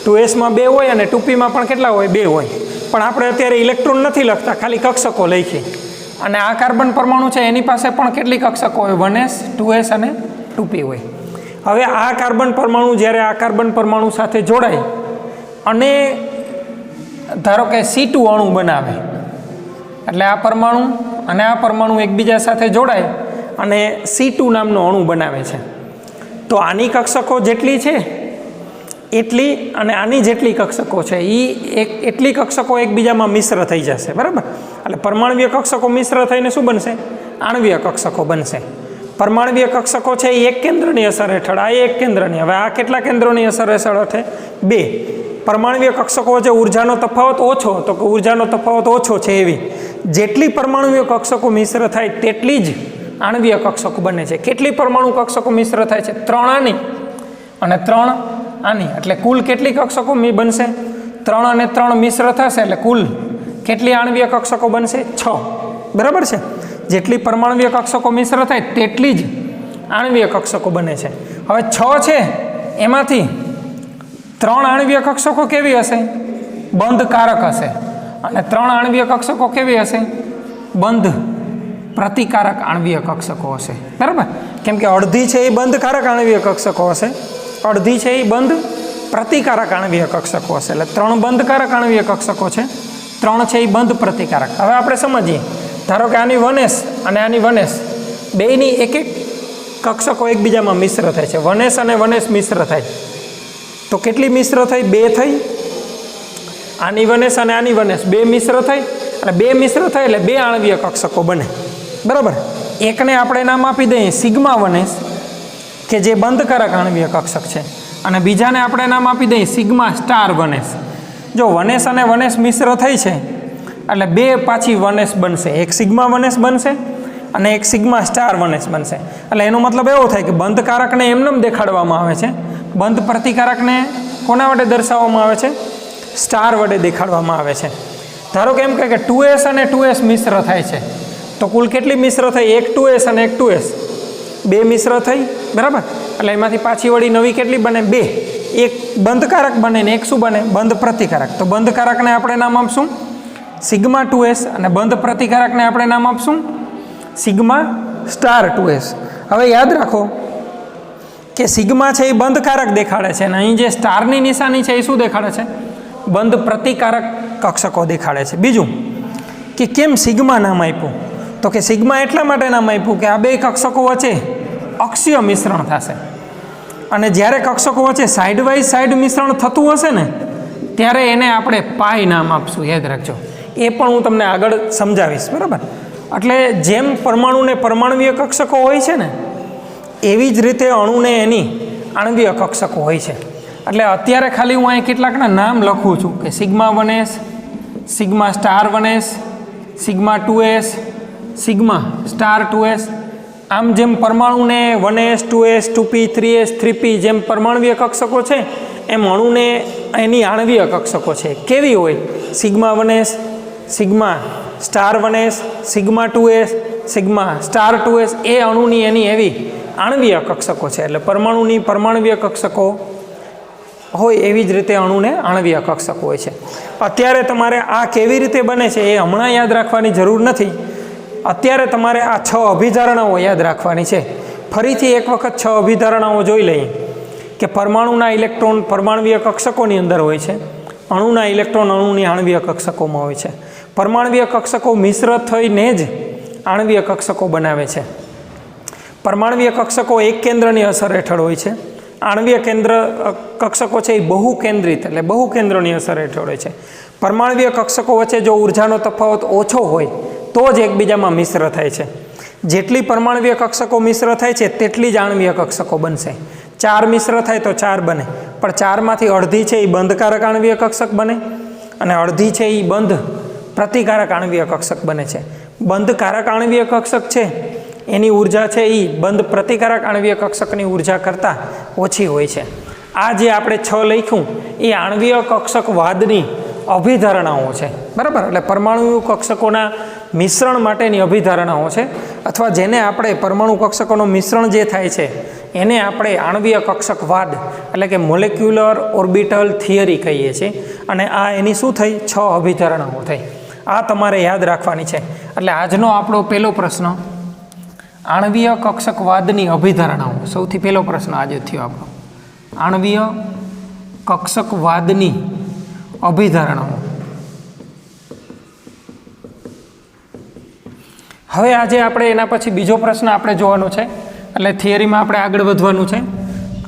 2sમાં 2 હોય અને 2pમાં પણ કેટલા હોય? 2 હોય. પણ આપણે અત્યારે ઇલેક્ટ્રોન નથી લખતા, ખાલી કક્ષકો લખીએ. અને આ કાર્બન પરમાણુ છે એની પાસે પણ કેટલી કક્ષકો હોય? 1s 2s અને 2p હોય. હવે આ કાર્બન પરમાણુ જ્યારે આ કાર્બન પરમાણુ સાથે જોડાય અને ધારો કે C2 અણુ બનાવે, એટલે આ પરમાણુ અને આ પરમાણુ એકબીજા સાથે જોડાય અને C2 નામનો અણુ બનાવે છે. તો આની કક્ષકો જેટલી છે એટલી અને આની જેટલી કક્ષકો છે એ એટલી કક્ષકો એકબીજામાં મિશ્ર થઈ જશે. બરાબર? એટલે પરમાણવીય કક્ષકો મિશ્ર થઈને શું બનશે? આણવીય કક્ષકો બનશે. પરમાણવીય કક્ષકો છે એ એક કેન્દ્રની અસર હેઠળ, આ એક કેન્દ્રની. હવે આ કેટલા કેન્દ્રોની અસર હેઠળ હશે? 2. પરમાણવીય કક્ષકો વચ્ચે ઉર્જાનો તફાવત ઓછો, તો કે ઉર્જાનો તફાવત ઓછો છે એવી જેટલી પરમાણવીય કક્ષકો મિશ્ર થાય તેટલી જ આણવીય કક્ષકો બને છે. કેટલી પરમાણુ કક્ષકો મિશ્ર થાય છે? 3 આની અને 3 આની. એટલે કુલ કેટલી કક્ષકો બનશે? 3 અને 3 મિશ્ર થશે એટલે કુલ કેટલી આણવીય કક્ષકો બનશે? 6. બરાબર છે? જેટલી પરમાણવીય કક્ષકો મિશ્ર થાય તેટલી જ આણવીય કક્ષકો બને છે. હવે 6 છે એમાંથી 3 આણવીય કક્ષકો કેવી હશે? બંધકારક હશે. અને 3 આણવીય કક્ષકો કેવી હશે? બંધ પ્રતિકારક આણવીય કક્ષકો હશે. બરાબર? કેમ કે અડધી છે એ બંધકારક આણવીય કક્ષકો હશે, અડધી છે એ બંધ પ્રતિકારક આણવીય કક્ષકો હશે. એટલે 3 બંધકારક આણવીય કક્ષકો છે, 3 છે એ બંધ પ્રતિકારક. હવે આપણે સમજીએ. ધારો કે આની 1s અને આની 1s બેયની એક કક્ષકો એકબીજામાં મિશ્ર થાય છે, 1s અને 1s મિશ્ર થાય તો કેટલી મિશ્ર થઈ? 2 થઈ. આની 1s અને આની 1s 2 મિશ્ર થઈ અને 2 મિશ્ર થાય એટલે 2 આણવીય કક્ષકો બને. બરાબર. એકને આપણે નામ આપી દઈએ સિગ્મા 1s કે જે બંધકારક આણવીય કક્ષક છે, અને બીજાને આપણે નામ આપી દઈએ સિગ્મા સ્ટાર 1s. જો 1s અને 1s મિશ્ર થઈ છે એટલે 2 પાછી 1s બનશે, એક સિગ્મા 1s બનશે અને એક સિગ્મા સ્ટાર 1s બનશે. એટલે એનો મતલબ એવો થાય કે બંધકારકને એમનેમ દેખાડવામાં આવે છે, બંધ પ્રતિકારકને કોના વડે દર્શાવવામાં આવે છે? સ્ટાર વડે દેખાડવામાં આવે છે. ધારો કે એમ કે 2s અને 2s મિશ્ર થાય છે તો કુલ કેટલી મિશ્ર થઈ? એક 2s અને એક 2s, 2 મિશ્ર થઈ. બરાબર. એટલે એમાંથી પાછી વળી નવી કેટલી બને? 2. એક બંધકારક બને ને એક શું બને? બંધ પ્રતિકારક. તો બંધકારકને આપણે નામ આપશું સિગ્મા 2s અને બંધ પ્રતિકારકને આપણે નામ આપશું સિગ્મા સ્ટાર 2s. હવે યાદ રાખો કે સિગ્મા છે એ બંધકારક દેખાડે છે અને અહીં જે સ્ટારની નિશાની છે એ શું દેખાડે છે? બંધ પ્રતિકારક કક્ષકો દેખાડે છે. બીજું કે કેમ સિગ્મા નામ આપ્યું? તો કે સિગ્મા એટલા માટે નામ આપ્યું કે આ 2 કક્ષકો વચ્ચે અક્ષીય મિશ્રણ થશે, અને જ્યારે કક્ષકો વચ્ચે સાઇડ વાઇઝ સાઇડ મિશ્રણ થતું હશે ને ત્યારે એને આપણે પાઈ નામ આપશું. યાદ રાખજો, એ પણ હું તમને આગળ સમજાવીશ. બરાબર. એટલે જેમ પરમાણુને પરમાણવીય કક્ષકો હોય છે ને એવી જ રીતે અણુને એની આણવીય કક્ષકો હોય છે. એટલે અત્યારે ખાલી હું અહીં કેટલાકના નામ લખું છું કે sigma 1s, sigma star 1s, sigma 2s, sigma star 2s. આમ જેમ પરમાણુને 1s, 2s, 2p, 3s, 3p જેમ પરમાણવીય કક્ષકો છે એમ અણુને એની આણવીય કક્ષકો છે. કેવી હોય? Sigma 1s, sigma star 1s, sigma 2s, sigma star 2s એ અણુની એની એવી આણવીય કક્ષકો છે. એટલે પરમાણુની પરમાણવીય કક્ષકો હોય એવી જ રીતે અણુને આણવીય કક્ષકો હોય છે. અત્યારે તમારે આ કેવી રીતે બને છે એ હમણાં યાદ રાખવાની જરૂર નથી. અત્યારે તમારે આ 6 અભિધારણાઓ યાદ રાખવાની છે. ફરીથી એક વખત 6 અભિધારણાઓ જોઈ લઈએ કે પરમાણુના ઇલેક્ટ્રોન પરમાણવીય કક્ષકોની અંદર હોય છે, અણુના ઇલેક્ટ્રોન અણુની આણવીય કક્ષકોમાં હોય છે. પરમાણવીય કક્ષકો મિશ્ર થઈને જ આણવીય કક્ષકો બનાવે છે. પરમાણવીય કક્ષકો એક કેન્દ્રની અસર હેઠળ હોય છે. આણવીય કક્ષકો છે એ બહુ કેન્દ્રિત એટલે બહુ કેન્દ્રોની અસર હેઠળ હોય છે. પરમાણવીય કક્ષકો વચ્ચે જો ઉર્જાનો તફાવત ઓછો હોય તો જ એકબીજામાં મિશ્ર થાય છે. જેટલી પરમાણવીય કક્ષકો મિશ્ર થાય છે તેટલી જ આણવીય કક્ષકો બનશે. 4 મિશ્ર થાય તો 4 બને, પણ 4માંથી અડધી છે એ બંધકારક આણવીય કક્ષક બને અને અડધી છે એ બંધ પ્રતિકારક આણવીય કક્ષક બને છે. બંધકારક આણવીય કક્ષક છે એની ઉર્જા છે એ બંધ પ્રતિકારક આણવીય કક્ષકની ઉર્જા કરતાં ઓછી હોય છે. આ જે આપણે 6 લખ્યું એ આણવીય કક્ષકવાદની અભિધારણાઓ છે. બરાબર. એટલે પરમાણુ કક્ષકોના મિશ્રણ માટેની અભિધારણાઓ છે, અથવા જેને આપણે પરમાણુ કક્ષકોનું મિશ્રણ જે થાય છે એને આપણે આણવીય કક્ષકવાદ એટલે કે મોલેક્યુલર ઓર્બિટલ થિયરી કહીએ છીએ. અને આ એની શું થઈ? 6 અભિધારણાઓ થઈ. આ તમારે યાદ રાખવાની છે. એટલે આજનો આપણો પહેલો પ્રશ્ન આણવીય કક્ષકવાદની અભિધારણાઓ. સૌથી પહેલો પ્રશ્ન આજે થયો આપણો આણવીય કક્ષકવાદની અભિધારણાઓ. હવે આજે આપણે એના પછી બીજો પ્રશ્ન આપણે જોવાનો છે. એટલે થિયરીમાં આપણે આગળ વધવાનું છે.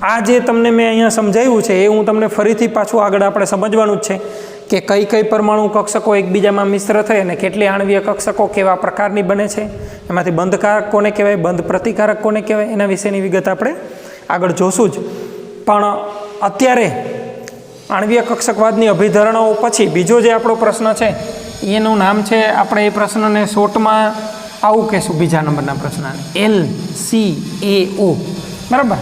આ જે તમને મેં અહીંયા સમજાવ્યું છે એ હું તમને ફરીથી પાછું આગળ આપણે સમજવાનું જ છે કે કઈ પરમાણુ કક્ષકો એકબીજામાં મિશ્ર થઈ અને કેટલી આણવીય કક્ષકો કેવા પ્રકારની બને છે, એમાંથી બંધકારક કોને કહેવાય, બંધ પ્રતિકારક કોને કહેવાય, એના વિશેની વિગત આપણે આગળ જોશું જ. પણ અત્યારે આણવીય કક્ષકવાદની અભિધારણાઓ પછી બીજો જે આપણો પ્રશ્ન છે એનું નામ છે, આપણે એ પ્રશ્નને શોર્ટમાં આવું કહેશું બીજા નંબરના પ્રશ્નને LCAO. બરાબર.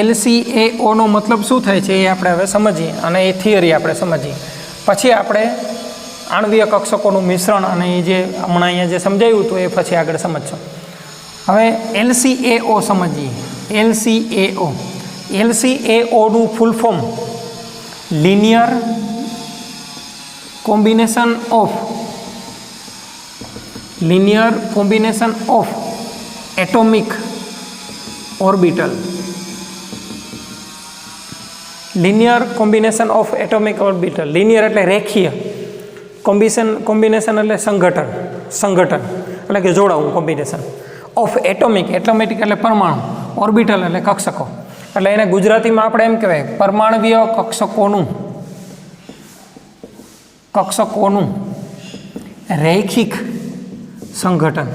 LCAO નો મતલબ શું થાય છે એ આપણે હવે સમજીએ અને એ થિયરી આપણે સમજીએ. પછી આપણે આણવીય કક્ષકોનું મિશ્રણ અને એ જે હમણાં અહીંયા જે સમજાવ્યું હતું એ પછી આગળ સમજશું. હવે LCAO સમજીએ. LCAOનું full form linear combination of atomic orbital. Linear combination of atomic orbital. Linear એટલે રેખીય, કોમ્બિનેશન એટલે સંગઠન એટલે કે જોડાવું, કોમ્બિનેશન. ઓફ એટોમિક, એટોમેટિક એટલે પરમાણુ, ઓર્બિટલ એટલે કક્ષકો, એટલે એને ગુજરાતીમાં આપણે એમ કહેવાય પરમાણવીય કક્ષકોનું રૈખિક સંગઠન.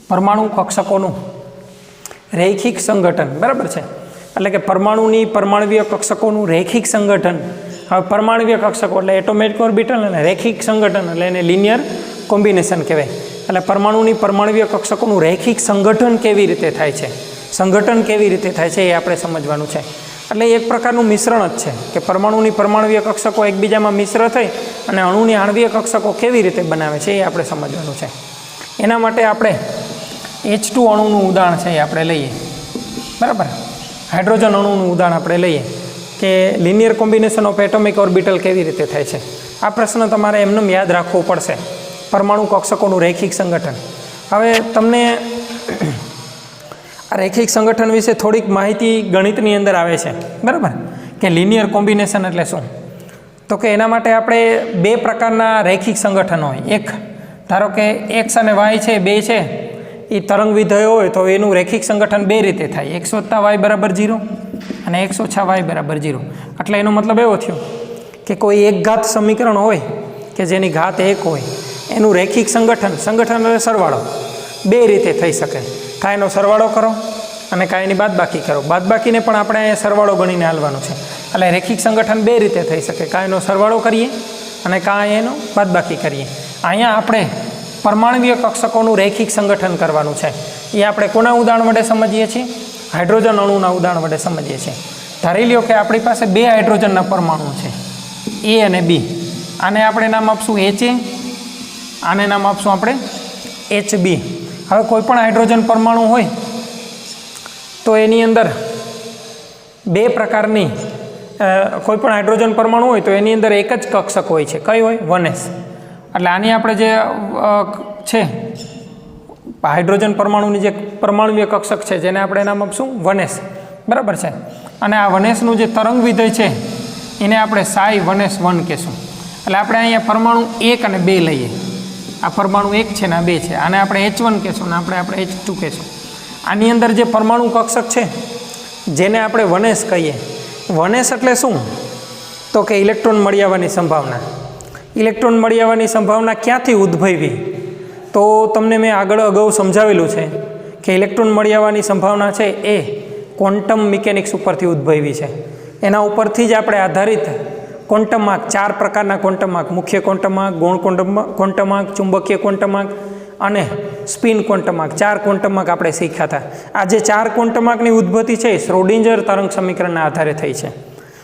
પરમાણુ કક્ષકોનું રૈખિક સંગઠન, બરાબર છે. એટલે કે પરમાણવીય કક્ષકોનું રૈખિક સંગઠન. હવે પરમાણવીય કક્ષકો એટલે એટોમિક ઓર્બિટલ અને રૈખિક સંગઠન એટલે એને લિનિયર કોમ્બિનેશન કહેવાય. એટલે પરમાણવીય કક્ષકોનું રૈખિક સંગઠન કેવી રીતે થાય છે, સંગઠન કેવી રીતે થાય છે એ આપણે સમજવાનું છે. એટલે એક પ્રકારનું મિશ્રણ જ છે કે પરમાણવીય કક્ષકો એકબીજામાં મિશ્ર થઈ અને અણુની આણવીય કક્ષકો કેવી રીતે બનાવે છે એ આપણે સમજવાનું છે. એના માટે આપણે H2 અણુનું ઉદાહરણ છે એ આપણે લઈએ, બરાબર. હાઇડ્રોજન અણુનું ઉદાહરણ આપણે લઈએ કે linear combination of atomic orbital કેવી રીતે થાય છે. આ પ્રશ્ન તમારે એમને યાદ રાખવો પડશે, પરમાણુ કક્ષકોનું રૈખિક સંગઠન. હવે તમને આ રૈખિક સંગઠન વિશે થોડીક માહિતી ગણિતની અંદર આવે છે, બરાબર, કે લિનિયર કોમ્બિનેશન એટલે શું. તો કે એના માટે આપણે બે પ્રકારના રૈખિક સંગઠન હોય. એક ધારો કે એક્સ અને વાય છે, બે છે એ તરંગ વિધેય હોય તો એનું રૈખિક સંગઠન બે રીતે થાય, x + y = 0 અને x - y = 0. એટલે એનો મતલબ એવો થયો કે કોઈ એક ઘાત સમીકરણ હોય કે જેની ઘાત 1 હોય એનું રૈખિક સંગઠન એટલે સરવાળો બે રીતે થઈ શકે. કાં એનો સરવાળો કરો અને કાં એની બાદબાકી કરો. બાદબાકીને પણ આપણે અહીંયા સરવાળો ગણીને હાલવાનું છે. એટલે રૈખિક સંગઠન બે રીતે થઈ શકે, કાં એનો સરવાળો કરીએ અને કાં એનો બાદબાકી કરીએ. અહીંયા આપણે પરમાણવીય કક્ષકોનું રૈખિક સંગઠન કરવાનું છે. એ આપણે કોના ઉદાહરણ વડે સમજીએ છીએ? હાઇડ્રોજન અણુના ઉદાહરણ વડે સમજીએ છીએ. ધારી લ્યો કે આપણી પાસે બે હાઇડ્રોજનના પરમાણુ છે, A અને B. આને આપણે નામ આપશું HA, આને નામ આપશું આપણે HB. હવે કોઈ પણ હાઇડ્રોજન પરમાણુ હોય તો એની અંદર બે પ્રકારની કોઈ પણ હાઇડ્રોજન પરમાણુ હોય તો એની અંદર એક જ કક્ષક હોય છે. કઈ હોય? 1s. એટલે આની આપણે જે છે હાઇડ્રોજન પરમાણુની જે પરમાણુય કક્ષક છે જેને આપણે નામ આપશું 1s, બરાબર છે. અને આ 1sનું જે તરંગ વિધેય છે એને આપણે ψ1s1 કહેશું. એટલે આપણે અહીંયા પરમાણુ 1 અને 2 લઈએ. આ પરમાણુ 1 છે ને આ 2 છે, આને આપણે H1 કહેશું ને આપણે H2 કહેશું. આની અંદર જે પરમાણુ કક્ષક છે જેને આપણે 1s કહીએ, 1s એટલે શું? તો કે ઇલેક્ટ્રોન મળી આવવાની સંભાવના. ઇલેક્ટ્રોન મળી આવવાની સંભાવના ક્યાંથી ઉદ્ભવી? તો તમને મેં અગાઉ સમજાવેલું છે કે ઇલેક્ટ્રોન મળી આવવાની સંભાવના છે એ ક્વોન્ટમ મિકેનિક્સ ઉપરથી ઉદ્ભવી છે. એના ઉપરથી જ આપણે આધારિત ક્વોન્ટમ આંક, 4 પ્રકારના ક્વોન્ટમ આંક, મુખ્ય ક્વોન્ટમ આંક, ગૌણ ક્વોન્ટમ આંક, ચુંબકીય ક્વોન્ટમ આંક અને સ્પિન ક્વોન્ટમ આંક, 4 ક્વોન્ટમ આંક આપણે શીખ્યા હતા. આ જે 4 ક્વોન્ટમ આંકની ઉદ્ભત્તિ છે એ શ્રોડિંજર તરંગ સમીકરણના આધારે થઈ છે,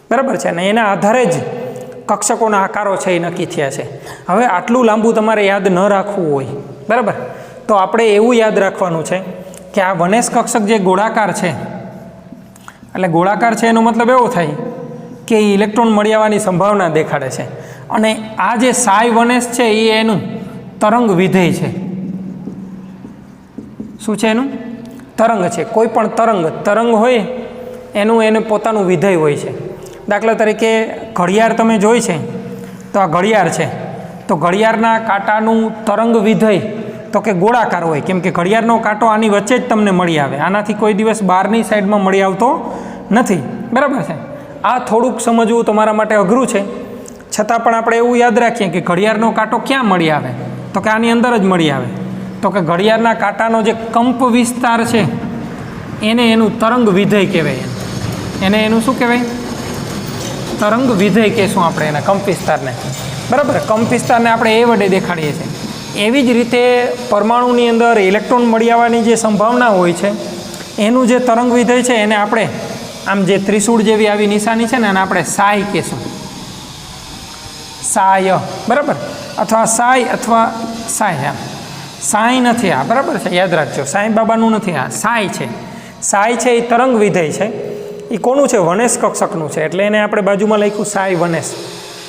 બરાબર છે. અને એના આધારે જ કક્ષકોના આકારો છે એ નક્કી થયા છે. હવે આટલું લાંબુ તમારે યાદ ન રાખવું હોય, બરાબર, તો આપણે એવું યાદ રાખવાનું છે કે આ 1s કક્ષક જે ગોળાકાર છે, એટલે ગોળાકાર છે એનો મતલબ એવો થાય કે ઇલેક્ટ્રોન મળી આવવાની સંભાવના દેખાડે છે. અને આ જે ψ1s છે એ એનું તરંગ વિધેય છે. શું છે એનું? તરંગ છે. કોઈ પણ તરંગ હોય એને પોતાનું વિધેય હોય છે. દાખલા તરીકે ઘડિયાળ તમે જોઈ છે તો આ ઘડિયાળ છે, તો ઘડિયાળના કાંટાનું તરંગ વિધેય તો કે ગોળાકાર હોય, કેમ કે ઘડિયાળનો કાંટો આની વચ્ચે જ તમને મળી આવે, આનાથી કોઈ દિવસ બહારની સાઈડમાં મળી આવતો નથી, બરાબર છે. આ થોડુંક સમજવું તમારા માટે અઘરું છે, છતાં પણ આપણે એવું યાદ રાખીએ કે ઘડિયાળનો કાંટો ક્યાં મળી આવે? તો કે આની અંદર જ મળી આવે. તો કે ઘડિયાળના કાંટાનો જે કંપ વિસ્તાર છે એને એનું તરંગ વિધેય કહેવાય. એને એનું શું કહેવાય? તરંગ વિધેય કહેશું આપણે એના કંપ વિસ્તારને, બરાબર. કંપ વિસ્તારને આપણે એ વડે દેખાડીએ છીએ. એવી જ રીતે પરમાણુની અંદર ઇલેક્ટ્રોન મળી આવવાની જે સંભાવના હોય છે એનું જે તરંગ વિધેય છે એને આપણે આમ જે ત્રિશૂળ જેવી આવી નિશાની છે ને એને આપણે સાય કહેશું, સાય, બરાબર. અથવા સાય અથવા સાય. સાય નથી આ, બરાબર છે, યાદ રાખજો. સાંઈ બાબાનું નથી આ, સાય છે. સાય છે એ તરંગ વિધેય છે. એ કોનું છે? 1s કક્ષકનું છે. એટલે એને આપણે બાજુમાં લખ્યું ψ1s.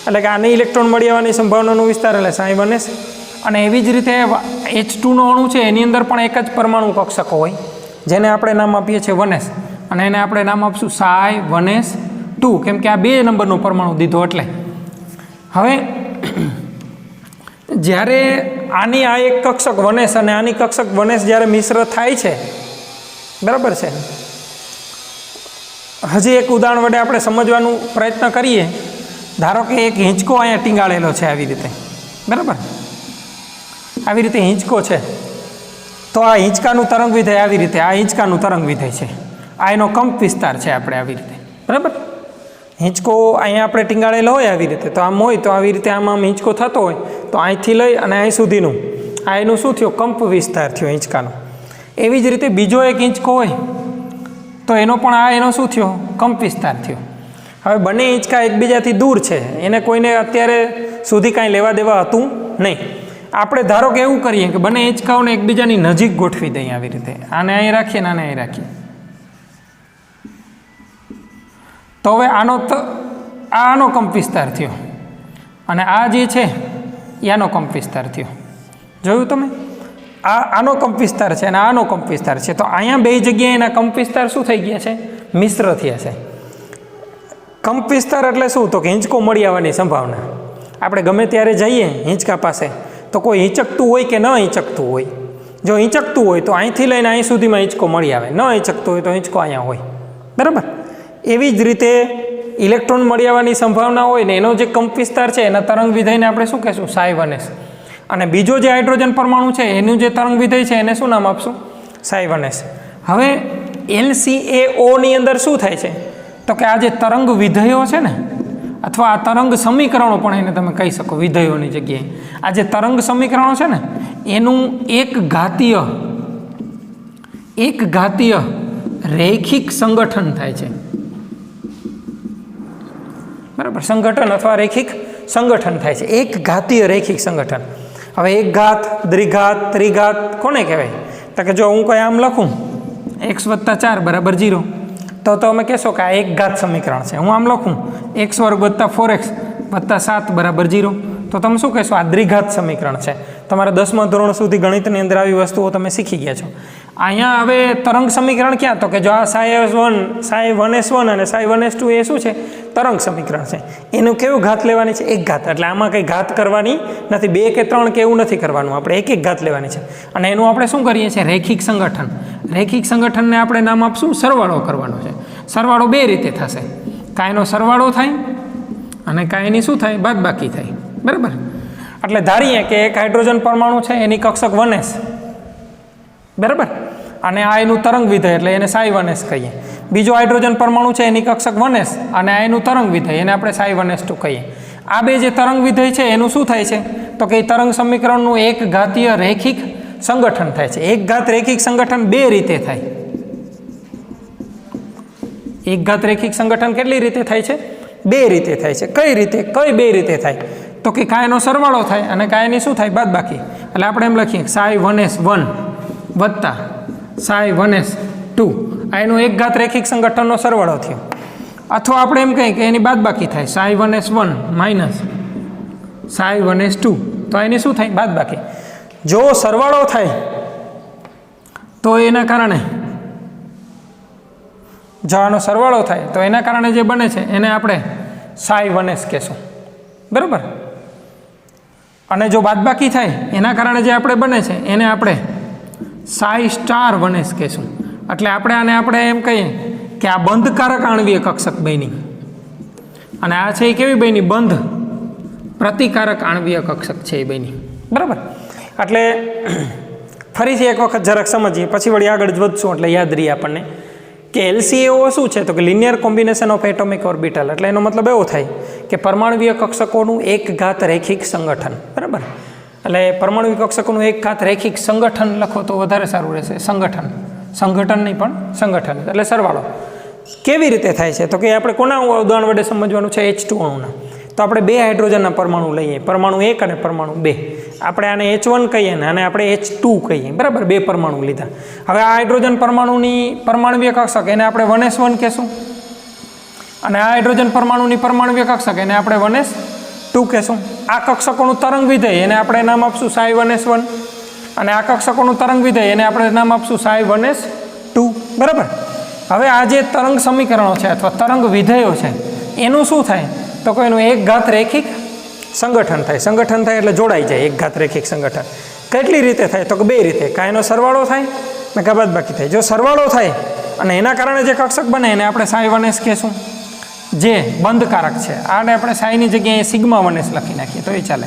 એટલે કે આને ઇલેક્ટ્રોન મળી આવવાની સંભાવનાનો વિસ્તાર એટલે ψ1s. અને એવી જ રીતે H2નો અણુ છે એની અંદર પણ એક જ પરમાણુ કક્ષક હોય જેને આપણે નામ આપીએ છીએ 1s. અને એને આપણે નામ આપશું ψ1s2, કેમ કે આ 2 નંબરનો પરમાણુ દીધો એટલે. હવે જ્યારે આની આ એક કક્ષક વનેસ અને આની કક્ષક વનેસ જ્યારે મિશ્ર થાય છે, બરાબર છે, હજી એક ઉદાહરણ વડે આપણે સમજવાનો પ્રયત્ન કરીએ. ધારો કે એક હિંચકો અહીંયા ટીંગાળેલો છે આવી રીતે, બરાબર, આવી રીતે હિંચકો છે. તો આ હિંચકાનું તરંગ વિધેય આવી રીતે, આ હિંચકાનું તરંગ વિધેય છે, આ એનો કંપ વિસ્તાર છે આપણે આવી રીતે, બરાબર. હિંચકો અહીંયા આપણે ટીંગાળેલો હોય આવી રીતે, તો આમ હોય તો આવી રીતે આમ આમ હિંચકો થતો હોય તો અહીંથી લઈ અને અહીં સુધીનું આ એનું શું થયું, કંપ વિસ્તાર થયો હિંચકાનો. એવી જ રીતે બીજો એક હિંચકો હોય તો એનો પણ આ એનો શું થયો, કંપ વિસ્તાર થયો. હવે બંને હિંચકા એકબીજાથી દૂર છે, એને કોઈને અત્યારે સુધી કાંઈ લેવા દેવા હતું નહીં. આપણે ધારો કે એવું કરીએ કે બંને હિંચકાઓને એકબીજાની નજીક ગોઠવી દઈએ આવી રીતે, આને અહીં રાખીએ ને આને અહીં રાખીએ. તો હવે આનો કંપ વિસ્તાર થયો અને આ જે છે એનો કંપ વિસ્તાર થયો. જોયું તમે? આનો કંપ વિસ્તાર છે અને આનો કંપ વિસ્તાર છે. તો અહીંયા બે જગ્યાએ એના કંપ વિસ્તાર શું થઈ ગયા છે, મિશ્ર થયા છે. કંપ વિસ્તાર એટલે શું, તો કે હિંચકો મળી આવવાની સંભાવના. આપણે ગમે ત્યારે જઈએ હિંચકા પાસે તો કોઈ હિંચકતું હોય કે ન હિંચકતું હોય. જો હિંચકતું હોય તો અહીંથી લઈને અહીં સુધીમાં હિંચકો મળી આવે, ન હિંચકતું હોય તો હિંચકો અહીંયા હોય, બરાબર. એવી જ રીતે ઇલેક્ટ્રોન મળી આવવાની સંભાવના હોય ને એનો જે કંપ વિસ્તાર છે એના તરંગ વિધેયને આપણે શું કહેશું, સાઈ વનેસ. અને બીજો જે હાઇડ્રોજન પરમાણુ છે એનું જે તરંગ વિધેય છે એને શું નામ આપશું, સાઈ વનેસ. હવે LCaOની અંદર શું થાય છે, તો કે આ જે તરંગ વિધેયો છે ને, અથવા આ તરંગ સમીકરણો પણ એને તમે કહી શકો વિધેયોની જગ્યાએ, આ જે તરંગ સમીકરણો છે ને એનું એક ઘાતીય રૈખિક સંગઠન થાય છે, બરાબર. સંગઠન અથવા રૈખિક સંગઠન થાય છે, એક ઘાતીય રૈખિક સંગઠન. હવે એક ઘાત, દ્વિઘાત, ત્રિઘાત કોને કહેવાય, તો કે જો હું કંઈ આમ લખું x + 4 = 0 તો તમે કહેશો કે આ એક ઘાત સમીકરણ છે. હું આમ લખું x² + 4x + 7 = 0 તો તમે શું કહેશો, આ દ્વિઘાત સમીકરણ છે. તમારા 10મા ધોરણ સુધી ગણિતની અંદર આવી વસ્તુઓ તમે શીખી ગયા છો. અહીંયા હવે તરંગ સમીકરણ ક્યાં, તો કે જો આ ψ1s1 અને ψ1s2 એ શું છે, તરંગ સમીકરણ છે. એનું કેવું ઘાત લેવાની છે, એક ઘાત. એટલે આમાં કંઈ ઘાત કરવાની નથી, 2 કે 3 કે એવું નથી કરવાનું, આપણે એક ઘાત લેવાની છે. અને એનું આપણે શું કરીએ છીએ, રૈખિક સંગઠન. રૈખિક સંગઠનને આપણે નામ આપશું સરવાળો કરવાનો છે. સરવાળો બે રીતે થશે, કાંઈ એનો સરવાળો થાય અને કાંઈ એની શું થાય, બાદબાકી થાય, બરાબર. એટલે ધારીએ કે એક હાઇડ્રોજન પરમાણુ છે એની કક્ષક 1s, બરાબર, અને આ એનું તરંગ વિધેય એટલે એને સાઈ 1s કહીએ. બીજો હાઇડ્રોજન પરમાણુ છે એની કક્ષક 1s અને આ એનું તરંગ વિધેય એને આપણે સાઈ 1s2 કહીએ. આ બે જે તરંગ વિધેય છે એનું શું થાય છે, તો કે એ તરંગ સમીકરણનું એક ઘાતીય રૈખિક સંગઠન થાય છે. એક ઘાત રૈખિક સંગઠન બે રીતે થાય. એક ઘાત રૈખિક સંગઠન કેટલી રીતે થાય છે, બે રીતે થાય છે. કઈ રીતે, કઈ બે રીતે થાય, તો કે કાંઈ એનો સરવાળો થાય અને કાંઈ એની શું થાય, બાદબાકી. એટલે આપણે એમ લખીએ સાઈ 1s1 વત્તા સાઈ 1s2, આ એનો એક ઘાત રૈખિક સંગઠનનો સરવાળો થયો. અથવા આપણે એમ કહીએ કે એની બાદબાકી થાય, Sai 1s1 minus Sai 1s2, તો એની શું થાય, બાદબાકી. જો સરવાળો થાય તો એના કારણે, જો આનો સરવાળો થાય તો એના કારણે જે બને છે એને આપણે સાઈ 1s કહેશું, બરાબર. અને જો બાદબાકી થાય એના કારણે જે આપણે બને છે એને આપણે સાઈ સ્ટાર 1s કહેશું. એટલે આપણે આને એમ કહીએ કે આ બંધકારક આણ્વીય કક્ષક બની અને આ છે એ કેવી બની, બંધ પ્રતિકારક આણ્વીય કક્ષક છે એ બની, બરાબર. એટલે ફરીથી એક વખત જરાક સમજીએ પછી વળી આગળ જ વધશું એટલે યાદ રહીએ આપણને કે LCaO શું છે, તો કે linear combination of atomic orbital. એટલે એનો મતલબ એવો થાય કે પરમાણુવીય કક્ષકોનું એક ઘાત રૈખિક સંગઠન, બરાબર. એટલે પરમાણુવીય કક્ષકોનું એક ઘાત રૈખિક સંગઠન લખો તો વધારે સારું રહેશે. સંગઠન નહીં પણ સંગઠન એટલે સરવાળો. કેવી રીતે થાય છે, તો કે આપણે કોના ઉદાહરણ વડે સમજવાનું છે, H2 અણુના. તો આપણે બે હાઇડ્રોજનના પરમાણુ લઈએ, પરમાણુ 1 અને પરમાણુ 2. આપણે આને H1 કહીએ ને અને આપણે H2 કહીએ, બરાબર. બે પરમાણુ લીધા. હવે આ હાઇડ્રોજન પરમાણુની પરમાણુવીય કક્ષક એને આપણે 1s1 કહેશું અને આ હાઇડ્રોજન પરમાણુની પરમાણુવીય કક્ષક એને આપણે 1s2 કહેશું. આ કક્ષકોનું તરંગ વિધેય એને આપણે નામ આપશું સાઈ 1s1 અને આ કક્ષકોનું તરંગ વિધેય એને આપણે નામ આપશું સાઈ 1s2, બરાબર. હવે આ જે તરંગ સમીકરણો છે અથવા તરંગ વિધેયો છે એનું શું થાય, તો કે એનું એક ઘાત રૈખિક સંગઠન થાય. સંગઠન થાય એટલે જોડાઈ જાય, એક ઘાત રેખિક સંગઠન. કેટલી રીતે થાય? તો કે બે રીતે. કાં એનો સરવાળો થાય ને કાં બાદબાકી થાય. જો સરવાળો થાય અને એના કારણે જે કક્ષક બને એને આપણે સાઈ 1s કહેશું, જે બંધકારક છે. આને આપણે સાઈની જગ્યાએ સિગ્મા 1s લખી નાખીએ તો એ ચાલે.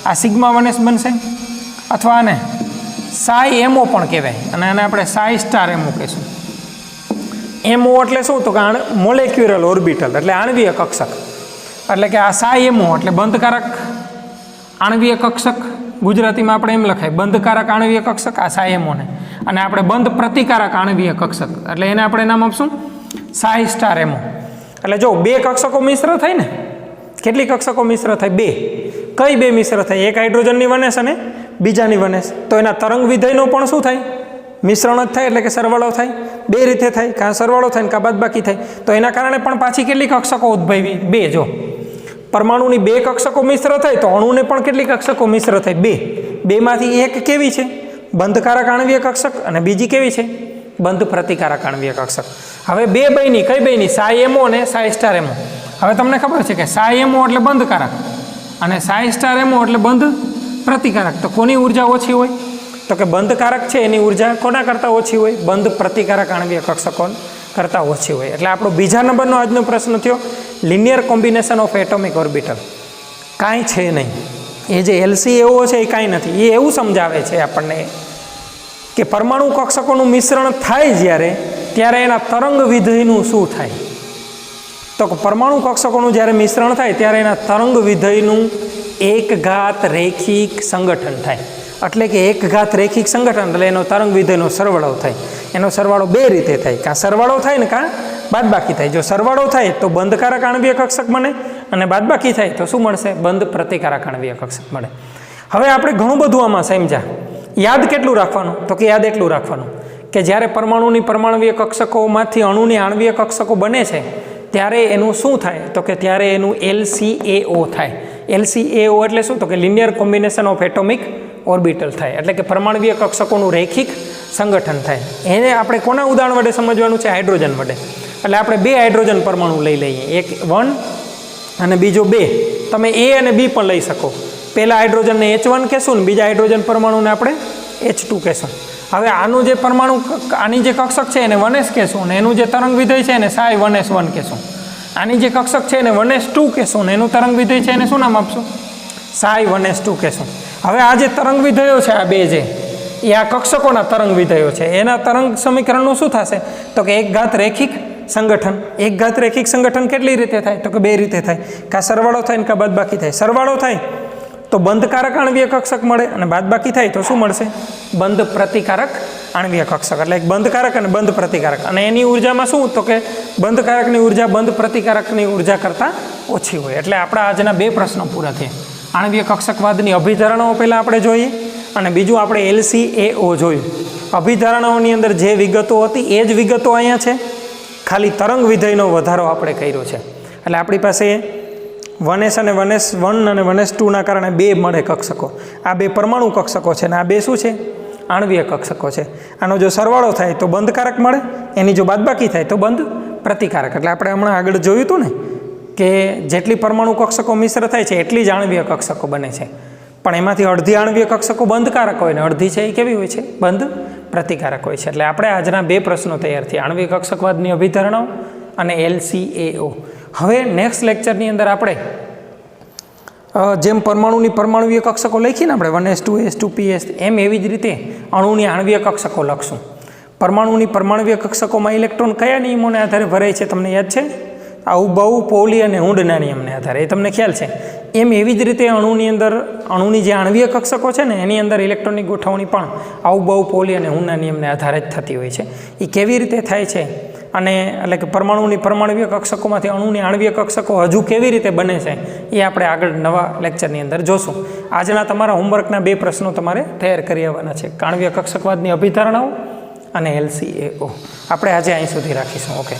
આ સિગ્મા 1s બનશે, અથવા આને સાઈ એમઓ પણ કહેવાય, અને આને આપણે સાઈ સ્ટાર એમઓ કહીશું. એમઓ એટલે શું? તો કે મોલેક્યુલર ઓર્બિટલ એટલે આણ્વીય કક્ષક. એટલે કે આ સાઈ એમઓ એટલે બંધકારક આણ્વીય કક્ષક. ગુજરાતીમાં આપણે એમ લખાય બંધકારક આણ્વીય કક્ષક, આ સાઈ એમઓને. અને આપણે બંધ પ્રતિકારક આણ્વીય કક્ષક એટલે એને આપણે નામ આપશું સાઈ સ્ટાર એમઓ. એટલે જો બે કક્ષકો મિશ્ર થાય ને, કેટલી કક્ષકો મિશ્ર થાય? બે. કઈ બે મિશ્ર થાય? એક હાઇડ્રોજનની 1s અને બીજાની 1s. તો એના તરંગ વિધેયનો પણ શું થાય? મિશ્રણ જ થાય, એટલે કે સરવાળો થાય. બે રીતે થાય, કાં સરવાળો થાય ને કાં બાદબાકી થાય. તો એના કારણે પણ પાછી કેટલી કક્ષકો ઉદ્ભવી? બે. જો પરમાણુની બે કક્ષકો મિશ્ર થાય તો અણુને પણ કેટલી કક્ષકો મિશ્ર થાય? બે. બેમાંથી એક કેવી છે? બંધકારક આણ્વીય કક્ષક, અને બીજી કેવી છે? બંધ પ્રતિકારક આણ્વીય કક્ષક. હવે બે બની, કઈ બની? સાઈ એમઓ અને સાઈ સ્ટાર એમઓ. હવે તમને ખબર છે કે સાઈ એમઓ એટલે બંધકારક અને સાઈ સ્ટાર એમઓ એટલે બંધ પ્રતિકારક. તો કોની ઉર્જા ઓછી હોય? તો કે બંધકારક છે એની ઉર્જા કોના કરતાં ઓછી હોય? બંધ પ્રતિકારક આણ્વીય કક્ષકો કરતાં ઓછી હોય. એટલે આપણો બીજા નંબરનો આજનો પ્રશ્ન થયો linear combination of atomic orbital. કાંઈ છે નહીં. એ જે LCAO છે એ કાંઈ નથી. એ એવું સમજાવે છે આપણને કે પરમાણુ કક્ષકોનું મિશ્રણ થાય જ્યારે, ત્યારે એના તરંગ વિધેયનું શું થાય? તો પરમાણુ કક્ષકોનું જ્યારે મિશ્રણ થાય ત્યારે એના તરંગ વિધેયનું એક ઘાત રેખિક સંગઠન થાય. એટલે કે એક ઘાત રેખિક સંગઠન એટલે એનો તરંગ વિધેયનો સરવાળો થાય. એનો સરવાળો બે રીતે થાય, કાં સરવાળો થાય ને કાં બાદબાકી થાય. જો સરવાળો થાય તો બંધકારક આણ્વીય કક્ષક બને, અને બાદબાકી થાય તો શું મળશે? બંધ પ્રતિકારક આણ્વીય કક્ષક મળે. હવે આપણે ઘણું બધું આમાં સમજ્યા. યાદ કેટલું રાખવાનું? તો કે યાદ એટલું રાખવાનું કે જ્યારે પરમાણુની પરમાણ્વીય કક્ષકોમાંથી અણુની આણ્વીય કક્ષકો બને છે ત્યારે એનું શું થાય? તો કે ત્યારે એનું LCAO થાય. LCAO એટલે શું? તો કે linear combination of atomic orbital થાય. એટલે કે પરમાણ્વીય કક્ષકોનું રેખિક સંગઠન થાય. એને આપણે કોના ઉદાહરણ વડે સમજવાનું છે? હાઇડ્રોજન વડે. એટલે આપણે બે હાઇડ્રોજન પરમાણુ લઈ લઈએ, એક 1 અને બીજો 2. તમે A અને B પણ લઈ શકો. પહેલા હાઇડ્રોજનને H1 કહેશું ને બીજા હાઇડ્રોજન પરમાણુને આપણે H2 કહેશું. હવે આનું જે પરમાણુ, આની જે કક્ષક છે એને 1s કહેશું, અને એનું જે તરંગ વિધેય છે એને સાઈ 1s1 કહેશું. આની જે કક્ષક છે એને 1s2 કહેશું, ને એનું તરંગ વિધેય છે એને શું નામ આપશું? સાઈ 1s2 કહેશું. હવે આ જે તરંગ વિધેયો છે, આ બે જે એ આ કક્ષકોના તરંગ વિધેયો છે, એના તરંગ સમીકરણનું શું થશે? તો કે એક ઘાત રેખિક સંગઠન. એક ઘાત રેખિક સંગઠન કેટલી રીતે થાય? તો કે બે રીતે થાય. કાં સરવાળો થાય ને કાં બાદબાકી થાય. સરવાળો થાય તો બંધકારક આણ્વીય કક્ષક મળે, અને બાદબાકી થાય તો શું મળશે? બંધ પ્રતિકારક આણ્વીય કક્ષક. એટલે એક બંધકારક અને બંધ પ્રતિકારક. અને એની ઉર્જામાં શું? તો કે બંધકારકની ઉર્જા બંધ પ્રતિકારકની ઉર્જા કરતાં ઓછી હોય. એટલે આપણા આજના બે પ્રશ્નો પૂરા થયા. આણ્વીય કક્ષકવાદની અભિધારણાઓ પહેલાં આપણે જોઈએ, અને બીજું આપણે LCAO જોયું. અભિધારણાઓની અંદર જે વિગતો હતી એ જ વિગતો અહીંયા છે, ખાલી તરંગ વિધેયનો વધારો આપણે કર્યો છે. એટલે આપણી પાસે 1s અને 1s1 અને 1s2ના કારણે બે મળે કક્ષકો. આ બે પરમાણુ કક્ષકો છે, અને આ બે શું છે? આણ્વીય કક્ષકો છે. આનો જો સરવાળો થાય તો બંધકારક મળે, એની જો બાદબાકી થાય તો બંધ પ્રતિકારક. એટલે આપણે હમણાં આગળ જોયું હતું ને કે જેટલી પરમાણુ કક્ષકો મિશ્ર થાય છે એટલી જ આણ્વીય કક્ષકો બને છે. પણ એમાંથી અડધી આણ્વીય કક્ષકો બંધકારક હોય ને અડધી છે એ કેવી હોય છે? બંધ પ્રતિકારક હોય છે. એટલે આપણે આજના બે પ્રશ્નો તૈયાર થયા, આણ્વીય કક્ષકવાદની અભિધારણાઓ અને LCAO. હવે નેક્સ્ટ લેક્ચરની અંદર આપણે જેમ પરમાણુની પરમાણુવીય કક્ષકો લખીને આપણે 1s2 s2 ps, એમ એવી જ રીતે અણુની આણ્વીય કક્ષકો લખશું. પરમાણુની પરમાણુવીય કક્ષકોમાં ઇલેક્ટ્રોન કયા નિયમોને આધારે ભરાય છે તમને યાદ છે? આઉબાઉ, પૌલી અને હુંડના નિયમને આધારે, એ તમને ખ્યાલ છે. એમ એવી જ રીતે અણુની અંદર અણુની જે આણ્વીય કક્ષકો છે ને એની અંદર ઇલેક્ટ્રોનની ગોઠવણી પણ આઉબાઉ, પૌલી અને હુંડના નિયમને આધારે જ થતી હોય છે. એ કેવી રીતે થાય છે, અને એટલે કે પરમાણુની પરમાણુવીય કક્ષકોમાંથી અણુની આણ્વીય કક્ષકો હજુ કેવી રીતે બને છે એ આપણે આગળ નવા લેક્ચરની અંદર જોશું. આજના તમારા હોમવર્કના બે પ્રશ્નો તમારે તૈયાર કરી આવવાના છે, આણ્વીય કક્ષકવાદની અભિધારણાઓ અને LCAO. આપણે આજે અહીં સુધી રાખીશું. ઓકે.